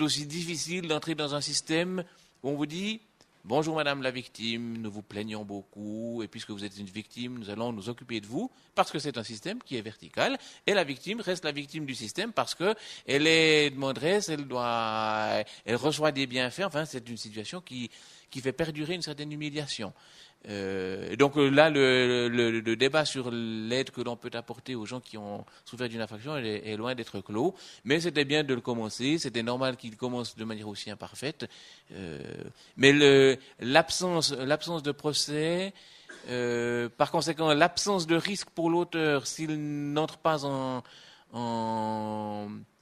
aussi difficile d'entrer dans un système où on vous dit « Bonjour Madame la victime, nous vous plaignons beaucoup, et puisque vous êtes une victime, nous allons nous occuper de vous », parce que c'est un système qui est vertical, et la victime reste la victime du système parce qu'elle est demanderesse, elle reçoit des bienfaits. Enfin, c'est une situation qui fait perdurer une certaine humiliation. Donc là, le débat sur l'aide que l'on peut apporter aux gens qui ont souffert d'une infraction est loin d'être clos, mais c'était bien de le commencer, c'était normal qu'il commence de manière aussi imparfaite, mais l'absence de procès, par conséquent l'absence de risque pour l'auteur s'il n'entre pas en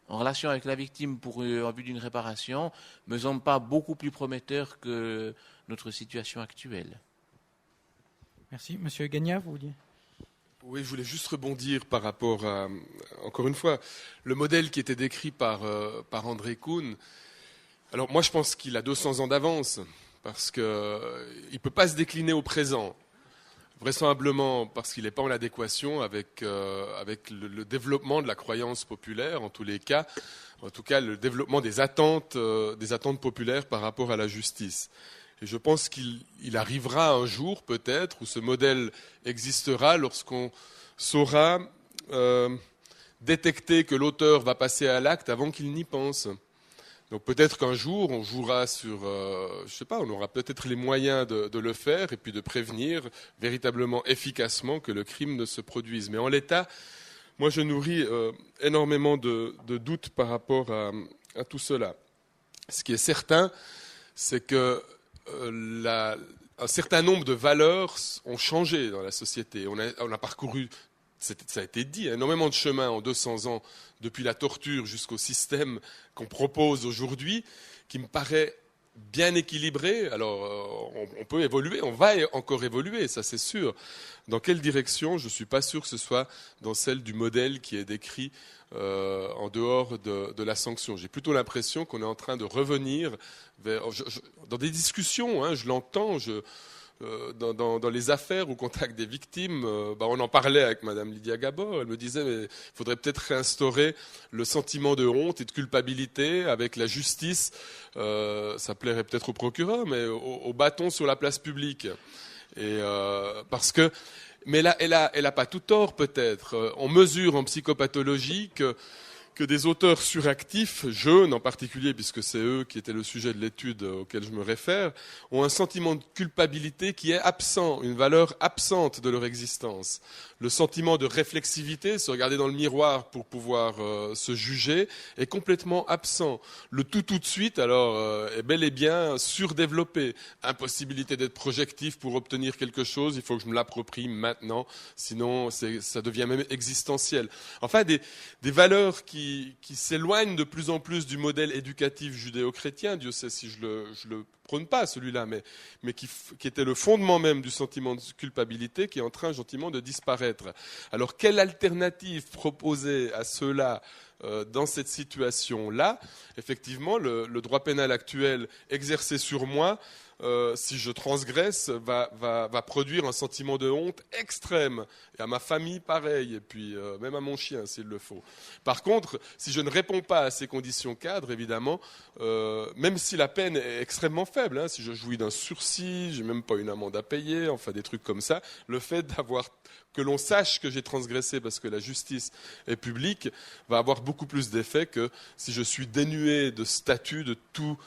relation avec la victime en vue d'une réparation, me semble pas beaucoup plus prometteur que notre situation actuelle. Merci. Monsieur Gagna, vous vouliez? Oui, je voulais juste rebondir par rapport à, encore une fois, le modèle qui était décrit par André Kuhn. Alors moi, je pense qu'il a 200 ans d'avance, parce qu'il ne peut pas se décliner au présent. vraisemblablement parce qu'il n'est pas en adéquation avec le développement de la croyance populaire, en tous les cas, en tout cas le développement des attentes populaires par rapport à la justice. Et je pense qu'il arrivera un jour peut-être où ce modèle existera lorsqu'on saura détecter que l'auteur va passer à l'acte avant qu'il n'y pense. Donc peut-être qu'un jour, on jouera sur, je sais pas, on aura peut-être les moyens de le faire et puis de prévenir véritablement efficacement que le crime ne se produise. Mais en l'état, moi je nourris énormément de doutes par rapport à tout cela. Ce qui est certain, c'est que un certain nombre de valeurs ont changé dans la société. On a parcouru, ça a été dit, énormément de chemin en 200 ans, depuis la torture jusqu'au système qu'on propose aujourd'hui, qui me paraît bien équilibré. Alors, on peut évoluer, on va encore évoluer, ça c'est sûr. Dans quelle direction? Je ne suis pas sûr que ce soit dans celle du modèle qui est décrit en dehors de la sanction. J'ai plutôt l'impression qu'on est en train de revenir dans des discussions, hein, je l'entends, dans les affaires au contact des victimes, on en parlait avec Madame Lydia Gabor. Elle me disait mais il faudrait peut-être réinstaurer le sentiment de honte et de culpabilité avec la justice. Ça plairait peut-être au procureur, mais au bâton sur la place publique. Et parce que, mais là, elle a pas tout tort peut-être. On mesure en psychopathologie que des auteurs suractifs, jeunes en particulier, puisque c'est eux qui étaient le sujet de l'étude auquel je me réfère, ont un sentiment de culpabilité qui est absent, une valeur absente de leur existence. Le sentiment de réflexivité, se regarder dans le miroir pour pouvoir se juger, est complètement absent. Le tout de suite, alors, est bel et bien surdéveloppé. Impossibilité d'être projectif pour obtenir quelque chose, il faut que je me l'approprie maintenant, sinon ça devient même existentiel. Enfin, des valeurs qui s'éloignent de plus en plus du modèle éducatif judéo-chrétien, Dieu sait si je le prône pas celui-là, mais qui était le fondement même du sentiment de culpabilité qui est en train gentiment de disparaître. Alors quelle alternative proposer à ceux-là dans cette situation-là? Effectivement, le droit pénal actuel exercé sur moi, si je transgresse, va produire un sentiment de honte extrême. Et à ma famille, pareil, et puis même à mon chien, s'il le faut. Par contre, si je ne réponds pas à ces conditions cadres, évidemment, même si la peine est extrêmement faible, hein, si je jouis d'un sursis, j'ai même pas une amende à payer, enfin des trucs comme ça, le fait que l'on sache que j'ai transgressé parce que la justice est publique va avoir beaucoup plus d'effet que si je suis dénué de statut, de tout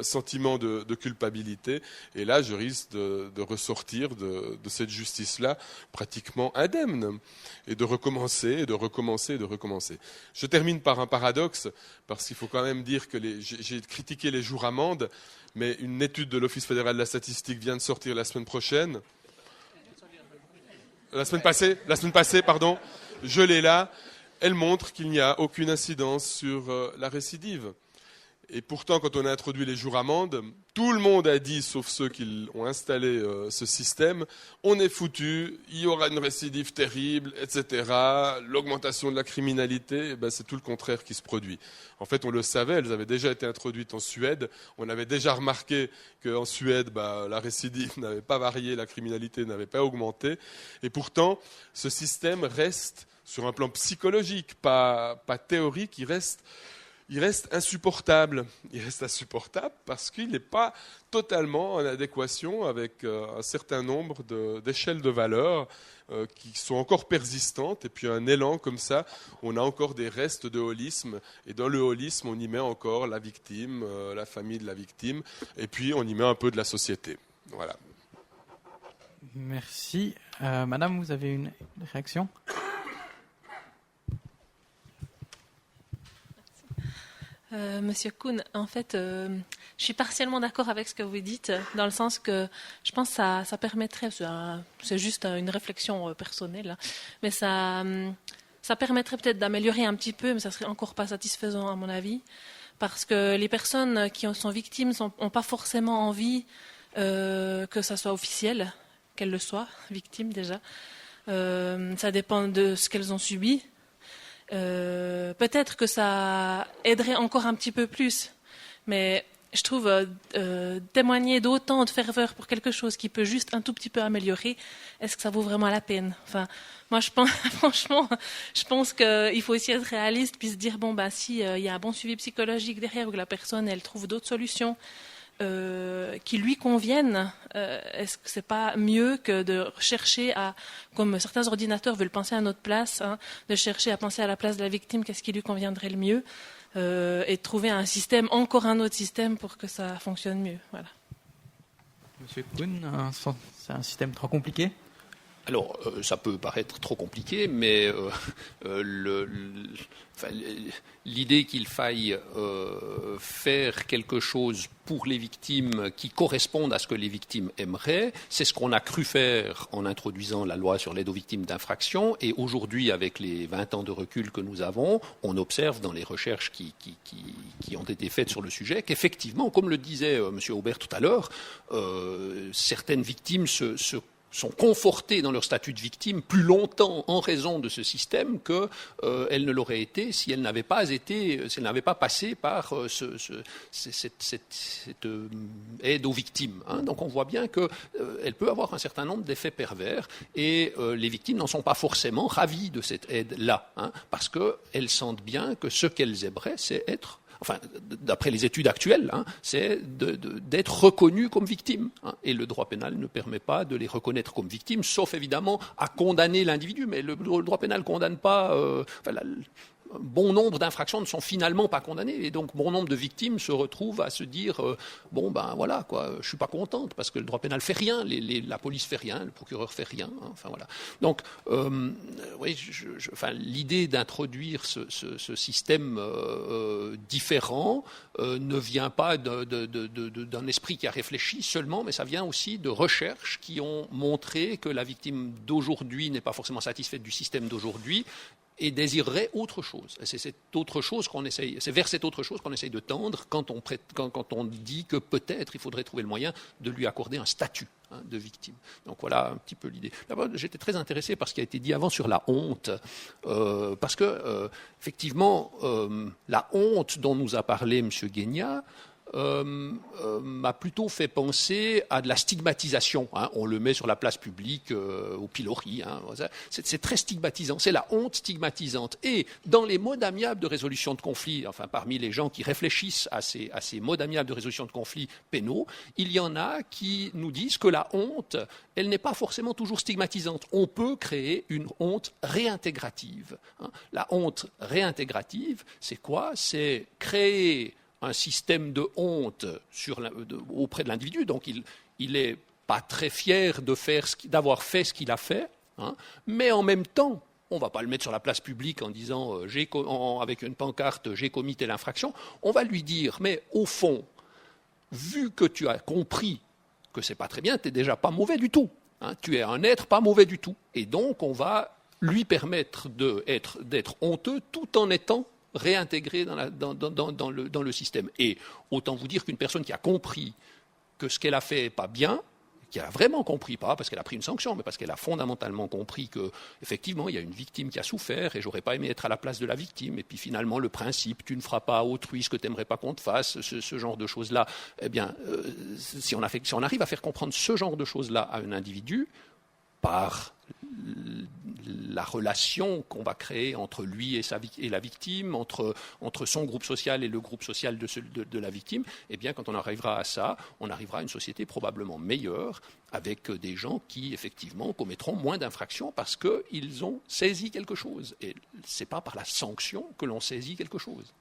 sentiment de culpabilité. Et là, je risque de ressortir de cette justice-là pratiquement indemne et de recommencer, et de recommencer, et de recommencer. Je termine par un paradoxe, parce qu'il faut quand même dire que j'ai critiqué les jours amendes, mais une étude de l'Office fédéral de la statistique vient de sortir la semaine prochaine. La semaine passée, pardon, je l'ai là, elle montre qu'il n'y a aucune incidence sur la récidive. Et pourtant, quand on a introduit les jours amendes, tout le monde a dit, sauf ceux qui ont installé ce système, on est foutu, il y aura une récidive terrible, etc. L'augmentation de la criminalité, c'est tout le contraire qui se produit. En fait, on le savait, elles avaient déjà été introduites en Suède. On avait déjà remarqué qu'en Suède, la récidive n'avait pas varié, la criminalité n'avait pas augmenté. Et pourtant, ce système reste, sur un plan psychologique, pas théorique, il reste insupportable. Il reste insupportable parce qu'il n'est pas totalement en adéquation avec un certain nombre d'échelles de valeurs qui sont encore persistantes. Et puis un élan comme ça, on a encore des restes de holisme. Et dans le holisme, on y met encore la victime, la famille de la victime. Et puis on y met un peu de la société. Voilà. Merci. Madame, vous avez une réaction ? Monsieur Kuhn, en fait, je suis partiellement d'accord avec ce que vous dites, dans le sens que je pense que ça permettrait, c'est juste une réflexion personnelle, mais ça permettrait peut-être d'améliorer un petit peu, mais ça serait encore pas satisfaisant à mon avis, parce que les personnes qui sont victimes n'ont pas forcément envie que ça soit officiel, qu'elles le soient, victimes déjà. Ça dépend de ce qu'elles ont subi. Peut-être que ça aiderait encore un petit peu plus, mais je trouve, témoigner d'autant de ferveur pour quelque chose qui peut juste un tout petit peu améliorer, est-ce que ça vaut vraiment la peine? Enfin, moi, je pense, franchement, je pense qu'il faut aussi être réaliste puis se dire, bon, ben, si il y a un bon suivi psychologique derrière ou que la personne, elle trouve d'autres solutions qui lui conviennent, est-ce que c'est pas mieux que de chercher à, comme certains ordinateurs veulent penser à notre place, hein, de chercher à penser à la place de la victime, qu'est-ce qui lui conviendrait le mieux? Et de trouver un système, encore un autre système pour que ça fonctionne mieux. Voilà. Monsieur Kuhn, c'est un système trop compliqué? Alors, ça peut paraître trop compliqué, mais l'idée qu'il faille faire quelque chose pour les victimes qui correspondent à ce que les victimes aimeraient, c'est ce qu'on a cru faire en introduisant la loi sur l'aide aux victimes d'infraction. Et aujourd'hui, avec les 20 ans de recul que nous avons, on observe dans les recherches qui ont été faites sur le sujet qu'effectivement, comme le disait M. Aubert tout à l'heure, certaines victimes sont confortées dans leur statut de victime plus longtemps en raison de ce système qu'elles ne l'auraient été si elles n'avaient pas passé par cette aide aux victimes. Hein. Donc on voit bien qu'elle peut avoir un certain nombre d'effets pervers et les victimes n'en sont pas forcément ravies de cette aide-là, hein, parce qu'elles sentent bien que ce qu'elles aimeraient, c'est être... Enfin, d'après les études actuelles, hein, c'est d'être reconnues comme victimes. Hein, et le droit pénal ne permet pas de les reconnaître comme victimes, sauf évidemment à condamner l'individu. Mais le droit pénal ne condamne pas... bon nombre d'infractions ne sont finalement pas condamnées et donc bon nombre de victimes se retrouvent à se dire bon ben voilà quoi, je suis pas contente parce que le droit pénal fait rien, la police fait rien, le procureur fait rien, hein, enfin voilà. Donc oui, l'idée d'introduire ce système différent ne vient pas d'un esprit qui a réfléchi seulement, mais ça vient aussi de recherches qui ont montré que la victime d'aujourd'hui n'est pas forcément satisfaite du système d'aujourd'hui et désirerait autre chose. Et c'est cette autre chose c'est vers cette autre chose qu'on essaye de tendre quand on dit que peut-être il faudrait trouver le moyen de lui accorder un statut, hein, de victime. Donc voilà un petit peu l'idée. D'abord, j'étais très intéressé par ce qui a été dit avant sur la honte, parce que effectivement, la honte dont nous a parlé M. Guénia m'a plutôt fait penser à de la stigmatisation. Hein. On le met sur la place publique, au pilori. Hein. C'est très stigmatisant. C'est la honte stigmatisante. Et dans les modes amiables de résolution de conflits, enfin parmi les gens qui réfléchissent à ces modes amiables de résolution de conflits pénaux, il y en a qui nous disent que la honte, elle n'est pas forcément toujours stigmatisante. On peut créer une honte réintégrative. Hein. La honte réintégrative, c'est quoi? C'est créer un système de honte auprès de l'individu, donc il n'est pas très fier d'avoir fait ce qu'il a fait, hein, mais en même temps, on ne va pas le mettre sur la place publique en disant avec une pancarte « j'ai commis telle infraction », on va lui dire « mais au fond, vu que tu as compris que c'est pas très bien, tu n'es déjà pas mauvais du tout, hein, tu es un être pas mauvais du tout », et donc on va lui permettre d'être honteux tout en étant réintégré dans le système. Et autant vous dire qu'une personne qui a compris que ce qu'elle a fait n'est pas bien, qui a vraiment compris, pas parce qu'elle a pris une sanction, mais parce qu'elle a fondamentalement compris qu'effectivement, il y a une victime qui a souffert et j'aurais pas aimé être à la place de la victime. Et puis finalement, le principe, tu ne feras pas à autrui ce que tu n'aimerais pas qu'on te fasse, ce genre de choses-là, eh bien, si on arrive à faire comprendre ce genre de choses-là à un individu, par la relation qu'on va créer entre lui et la victime, entre son groupe social et le groupe social de la victime, eh bien, quand on arrivera à ça, on arrivera à une société probablement meilleure, avec des gens qui, effectivement, commettront moins d'infractions parce qu'ils ont saisi quelque chose. Et ce n'est pas par la sanction que l'on saisit quelque chose.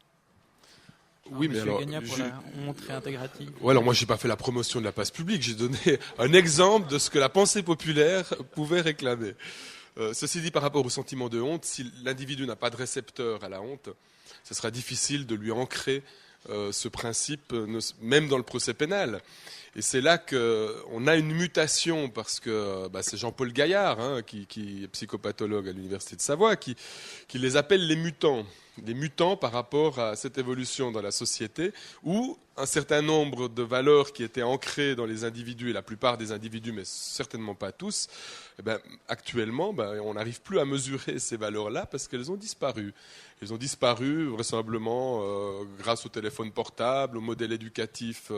Oui, mais alors, pour la honte réintégrative. Ouais, alors moi, j'ai pas fait la promotion de la place publique. J'ai donné un exemple de ce que la pensée populaire pouvait réclamer. Ceci dit, par rapport au sentiment de honte, si l'individu n'a pas de récepteur à la honte, ce sera difficile de lui ancrer ce principe, même dans le procès pénal. Et c'est là qu'on a une mutation, parce que c'est Jean-Paul Gaillard, hein, qui est psychopathologue à l'Université de Savoie, qui les appelle les mutants. mutants par rapport à cette évolution dans la société, où un certain nombre de valeurs qui étaient ancrées dans les individus, et la plupart des individus, mais certainement pas tous, actuellement, on n'arrive plus à mesurer ces valeurs-là parce qu'elles ont disparu. Elles ont disparu vraisemblablement grâce au téléphone portable, au modèle éducatif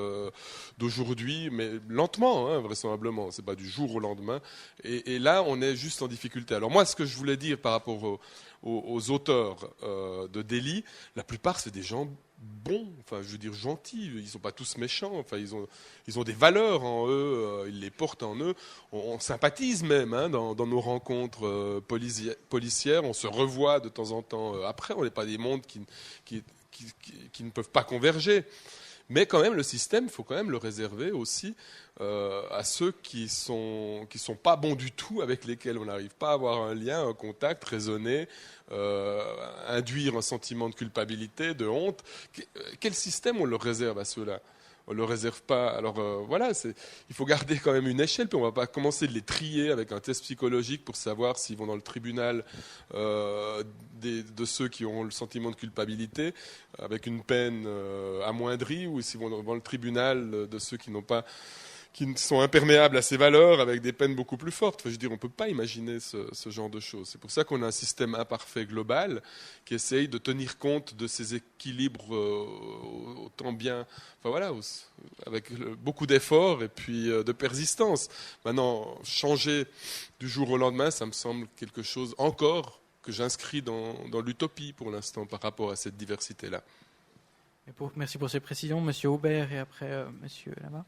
d'aujourd'hui, mais lentement, vraisemblablement. C'est pas du jour au lendemain. Et là, on est juste en difficulté. Alors moi, ce que je voulais dire par rapport aux auteurs de délits, la plupart, c'est des gens bons, enfin, je veux dire gentils. Ils ne sont pas tous méchants. Enfin, ils ont des valeurs en eux. Ils les portent en eux. On sympathise même dans nos rencontres policières. On se revoit de temps en temps. Après, on n'est pas des mondes qui ne peuvent pas converger. Mais quand même, le système, il faut quand même le réserver aussi à ceux qui sont pas bons du tout, avec lesquels on n'arrive pas à avoir un lien, un contact raisonné, induire un sentiment de culpabilité, de honte. Quel système on le réserve à ceux-là ? On ne le réserve pas. Alors voilà, il faut garder quand même une échelle, puis on ne va pas commencer de les trier avec un test psychologique pour savoir s'ils vont dans le tribunal de ceux qui ont le sentiment de culpabilité, avec une peine amoindrie, ou s'ils vont dans le tribunal de ceux qui sont imperméables à ces valeurs, avec des peines beaucoup plus fortes. Enfin, je veux dire, on ne peut pas imaginer ce genre de choses. C'est pour ça qu'on a un système imparfait global qui essaye de tenir compte de ces équilibres autant bien, enfin voilà, avec beaucoup d'efforts et puis de persistance. Maintenant, changer du jour au lendemain, ça me semble quelque chose encore que j'inscris dans l'utopie pour l'instant par rapport à cette diversité-là. Merci pour ces précisions, Monsieur Aubert, et après Monsieur là-bas.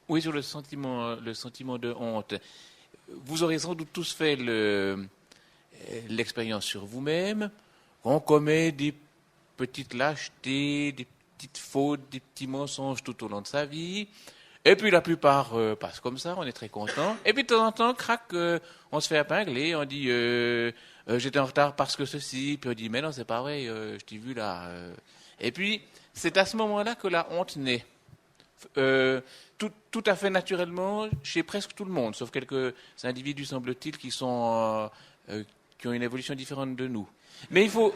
Oui, sur le sentiment de honte. Vous aurez sans doute tous fait l'expérience sur vous-même. On commet des petites lâchetés, des petites fautes, des petits mensonges tout au long de sa vie. Et puis la plupart passent comme ça, on est très content. Et puis de temps en temps, crac, on se fait épingler, on dit j'étais en retard parce que ceci. Puis on dit mais non, c'est pas vrai, je t'ai vu là. Et puis c'est à ce moment-là que la honte naît. Tout à fait naturellement chez presque tout le monde, sauf quelques individus, semble-t-il, qui ont une évolution différente de nous. Mais il faut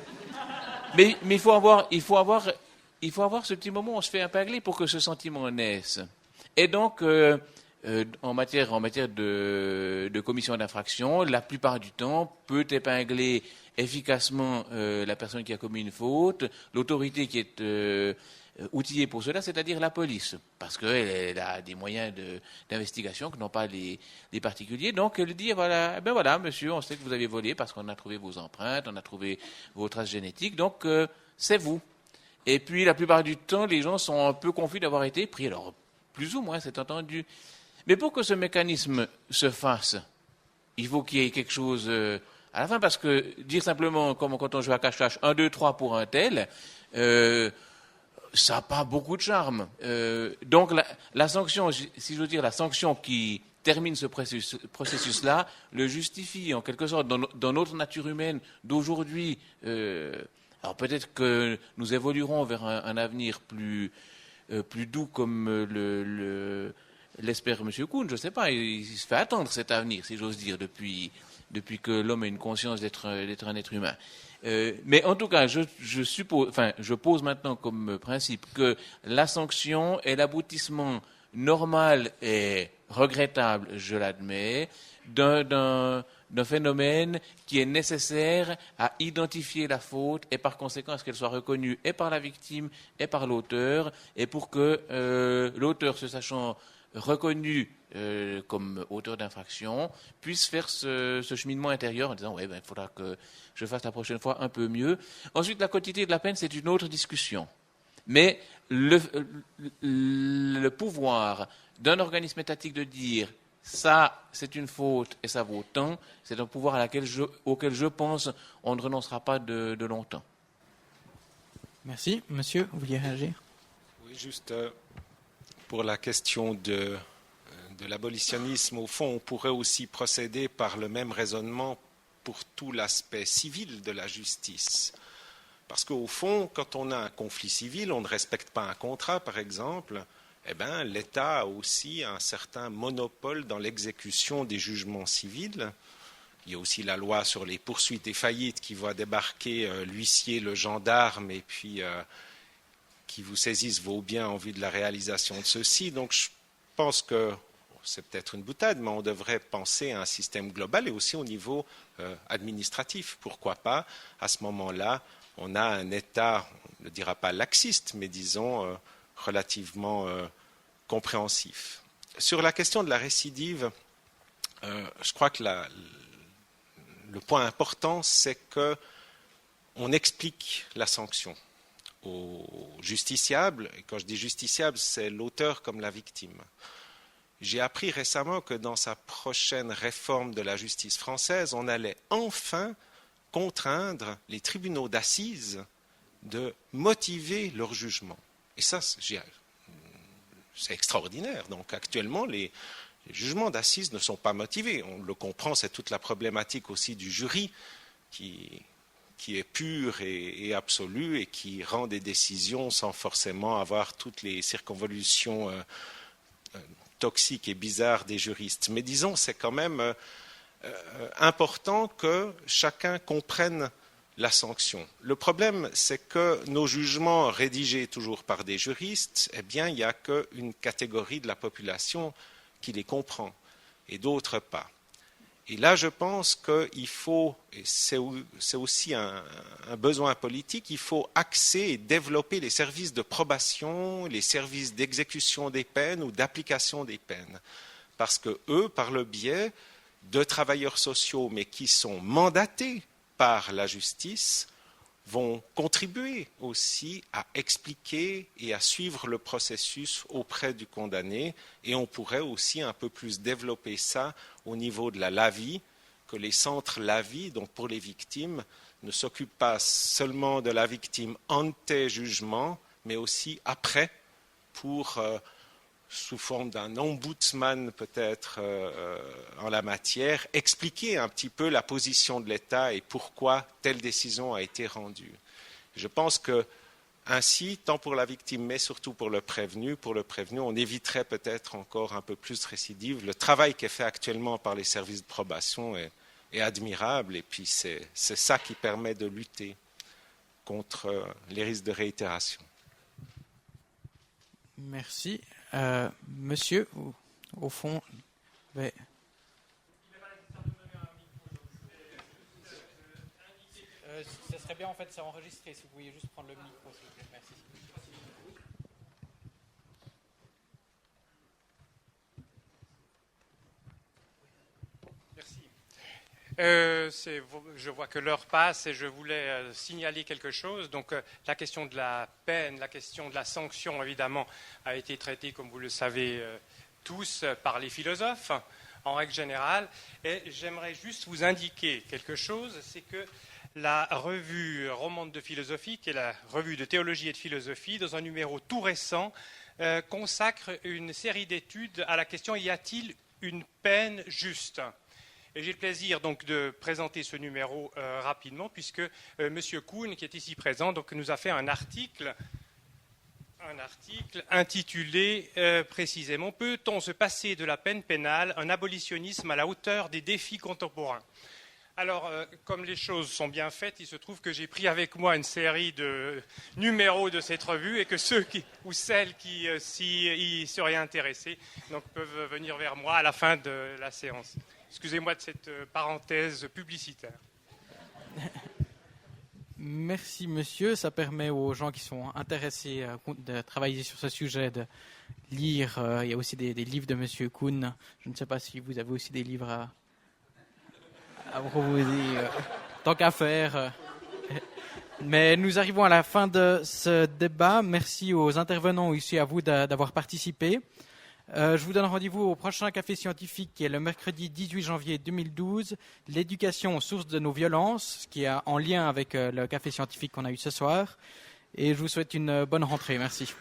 avoir ce petit moment où on se fait épingler pour que ce sentiment naisse. Et donc, en matière de commission d'infraction, la plupart du temps, peut épingler efficacement la personne qui a commis une faute, l'autorité qui est outillée pour cela, c'est-à-dire la police, parce qu'elle a des moyens d'investigation que n'ont pas les particuliers. Donc elle dit voilà, monsieur, on sait que vous avez volé parce qu'on a trouvé vos empreintes, on a trouvé vos traces génétiques, donc c'est vous. Et puis la plupart du temps, les gens sont un peu confus d'avoir été pris. Alors plus ou moins, c'est entendu. Mais pour que ce mécanisme se fasse, il faut qu'il y ait quelque chose à la fin, parce que dire simplement, comme quand on joue à cache-cache, 1, 2, 3 pour un tel, ça n'a pas beaucoup de charme. Donc la sanction, si je veux dire, la sanction qui termine ce processus-là, le justifie en quelque sorte dans notre nature humaine d'aujourd'hui. Alors peut-être que nous évoluerons vers un avenir plus doux comme l'espère M. Kuhn, je ne sais pas, il se fait attendre cet avenir, si j'ose dire, depuis que l'homme a une conscience d'être un être humain. Mais en tout cas, je pose maintenant comme principe que la sanction est l'aboutissement normal et regrettable, je l'admets, d'un phénomène qui est nécessaire à identifier la faute et par conséquent à ce qu'elle soit reconnue et par la victime et par l'auteur, et pour que l'auteur, se sachant reconnu comme auteur d'infraction, puisse faire ce cheminement intérieur en disant il faudra que je fasse la prochaine fois un peu mieux. Ensuite, la quantité de la peine, c'est une autre discussion. Mais le pouvoir d'un organisme étatique de dire ça, c'est une faute et ça vaut tant, c'est un pouvoir auquel je pense on ne renoncera pas de longtemps. Merci. Monsieur, vous vouliez réagir ? Oui, juste pour la question de l'abolitionnisme, au fond, on pourrait aussi procéder par le même raisonnement pour tout l'aspect civil de la justice. Parce qu'au fond, quand on a un conflit civil, on ne respecte pas un contrat, par exemple, l'État a aussi un certain monopole dans l'exécution des jugements civils. Il y a aussi la loi sur les poursuites et faillites qui voit débarquer l'huissier, le gendarme, et puis qui vous saisissent vos biens en vue de la réalisation de ceux-ci. Donc je pense que c'est peut-être une boutade, mais on devrait penser à un système global et aussi au niveau administratif. Pourquoi pas, à ce moment-là, on a un État, on ne dira pas laxiste, mais disons relativement compréhensif. Sur la question de la récidive, je crois que le point important, c'est qu'on explique la sanction aux justiciables. Et quand je dis justiciable, c'est l'auteur comme la victime. J'ai appris récemment que dans sa prochaine réforme de la justice française, on allait enfin contraindre les tribunaux d'assises de motiver leur jugement. Et ça, c'est extraordinaire. Donc actuellement, les jugements d'assises ne sont pas motivés. On le comprend, c'est toute la problématique aussi du jury qui est pur et absolu et qui rend des décisions sans forcément avoir toutes les circonvolutions toxiques et bizarres des juristes. Mais disons, c'est quand même important que chacun comprenne la sanction. Le problème, c'est que nos jugements rédigés toujours par des juristes, eh bien, il n'y a qu'une catégorie de la population qui les comprend et d'autres pas. Et là, je pense qu'il faut, et c'est aussi un besoin politique, il faut axer et développer les services de probation, les services d'exécution des peines ou d'application des peines. Parce que eux, par le biais de travailleurs sociaux, mais qui sont mandatés par la justice, vont contribuer aussi à expliquer et à suivre le processus auprès du condamné. Et on pourrait aussi un peu plus développer ça au niveau de la LAVI, que les centres LAVI, donc pour les victimes, ne s'occupent pas seulement de la victime ante jugement, mais aussi après, pour, sous forme d'un ombudsman peut-être en la matière, expliquer un petit peu la position de l'État et pourquoi telle décision a été rendue. Je pense que ainsi, tant pour la victime, mais surtout pour le prévenu, on éviterait peut-être encore un peu plus de récidive. Le travail qui est fait actuellement par les services de probation est admirable, et puis c'est ça qui permet de lutter contre les risques de réitération. Merci. Monsieur, au fond, ouais. Ça serait bien, en fait, c'est enregistré. Si vous pouviez juste prendre le micro, s'il vous plaît. Merci. Je vois que l'heure passe et je voulais signaler quelque chose. Donc, la question de la peine, la question de la sanction, évidemment, a été traitée, comme vous le savez tous, par les philosophes, en règle générale. Et j'aimerais juste vous indiquer quelque chose, c'est que la revue Romande de philosophie, qui est la revue de théologie et de philosophie, dans un numéro tout récent, consacre une série d'études à la question « Y a-t-il une peine juste ?» Et j'ai le plaisir donc de présenter ce numéro rapidement, puisque M. Kuhn, qui est ici présent, donc, nous a fait un article intitulé précisément « Peut-on se passer de la peine pénale, un abolitionnisme à la hauteur des défis contemporains ?» Alors, comme les choses sont bien faites, il se trouve que j'ai pris avec moi une série de numéros de cette revue et que ceux ou celles qui y seraient intéressés donc, peuvent venir vers moi à la fin de la séance. Excusez-moi de cette parenthèse publicitaire. Merci, monsieur. Ça permet aux gens qui sont intéressés de travailler sur ce sujet de lire. Il y a aussi des livres de monsieur Kuhn. Je ne sais pas si vous avez aussi des livres à proposer, tant qu'à faire. Mais nous arrivons à la fin de ce débat. Merci aux intervenants ici, à vous d'avoir participé. Je vous donne rendez-vous au prochain café scientifique qui est le mercredi 18 janvier 2012, l'éducation source de nos violences, qui est en lien avec le café scientifique qu'on a eu ce soir. Et je vous souhaite une bonne rentrée. Merci.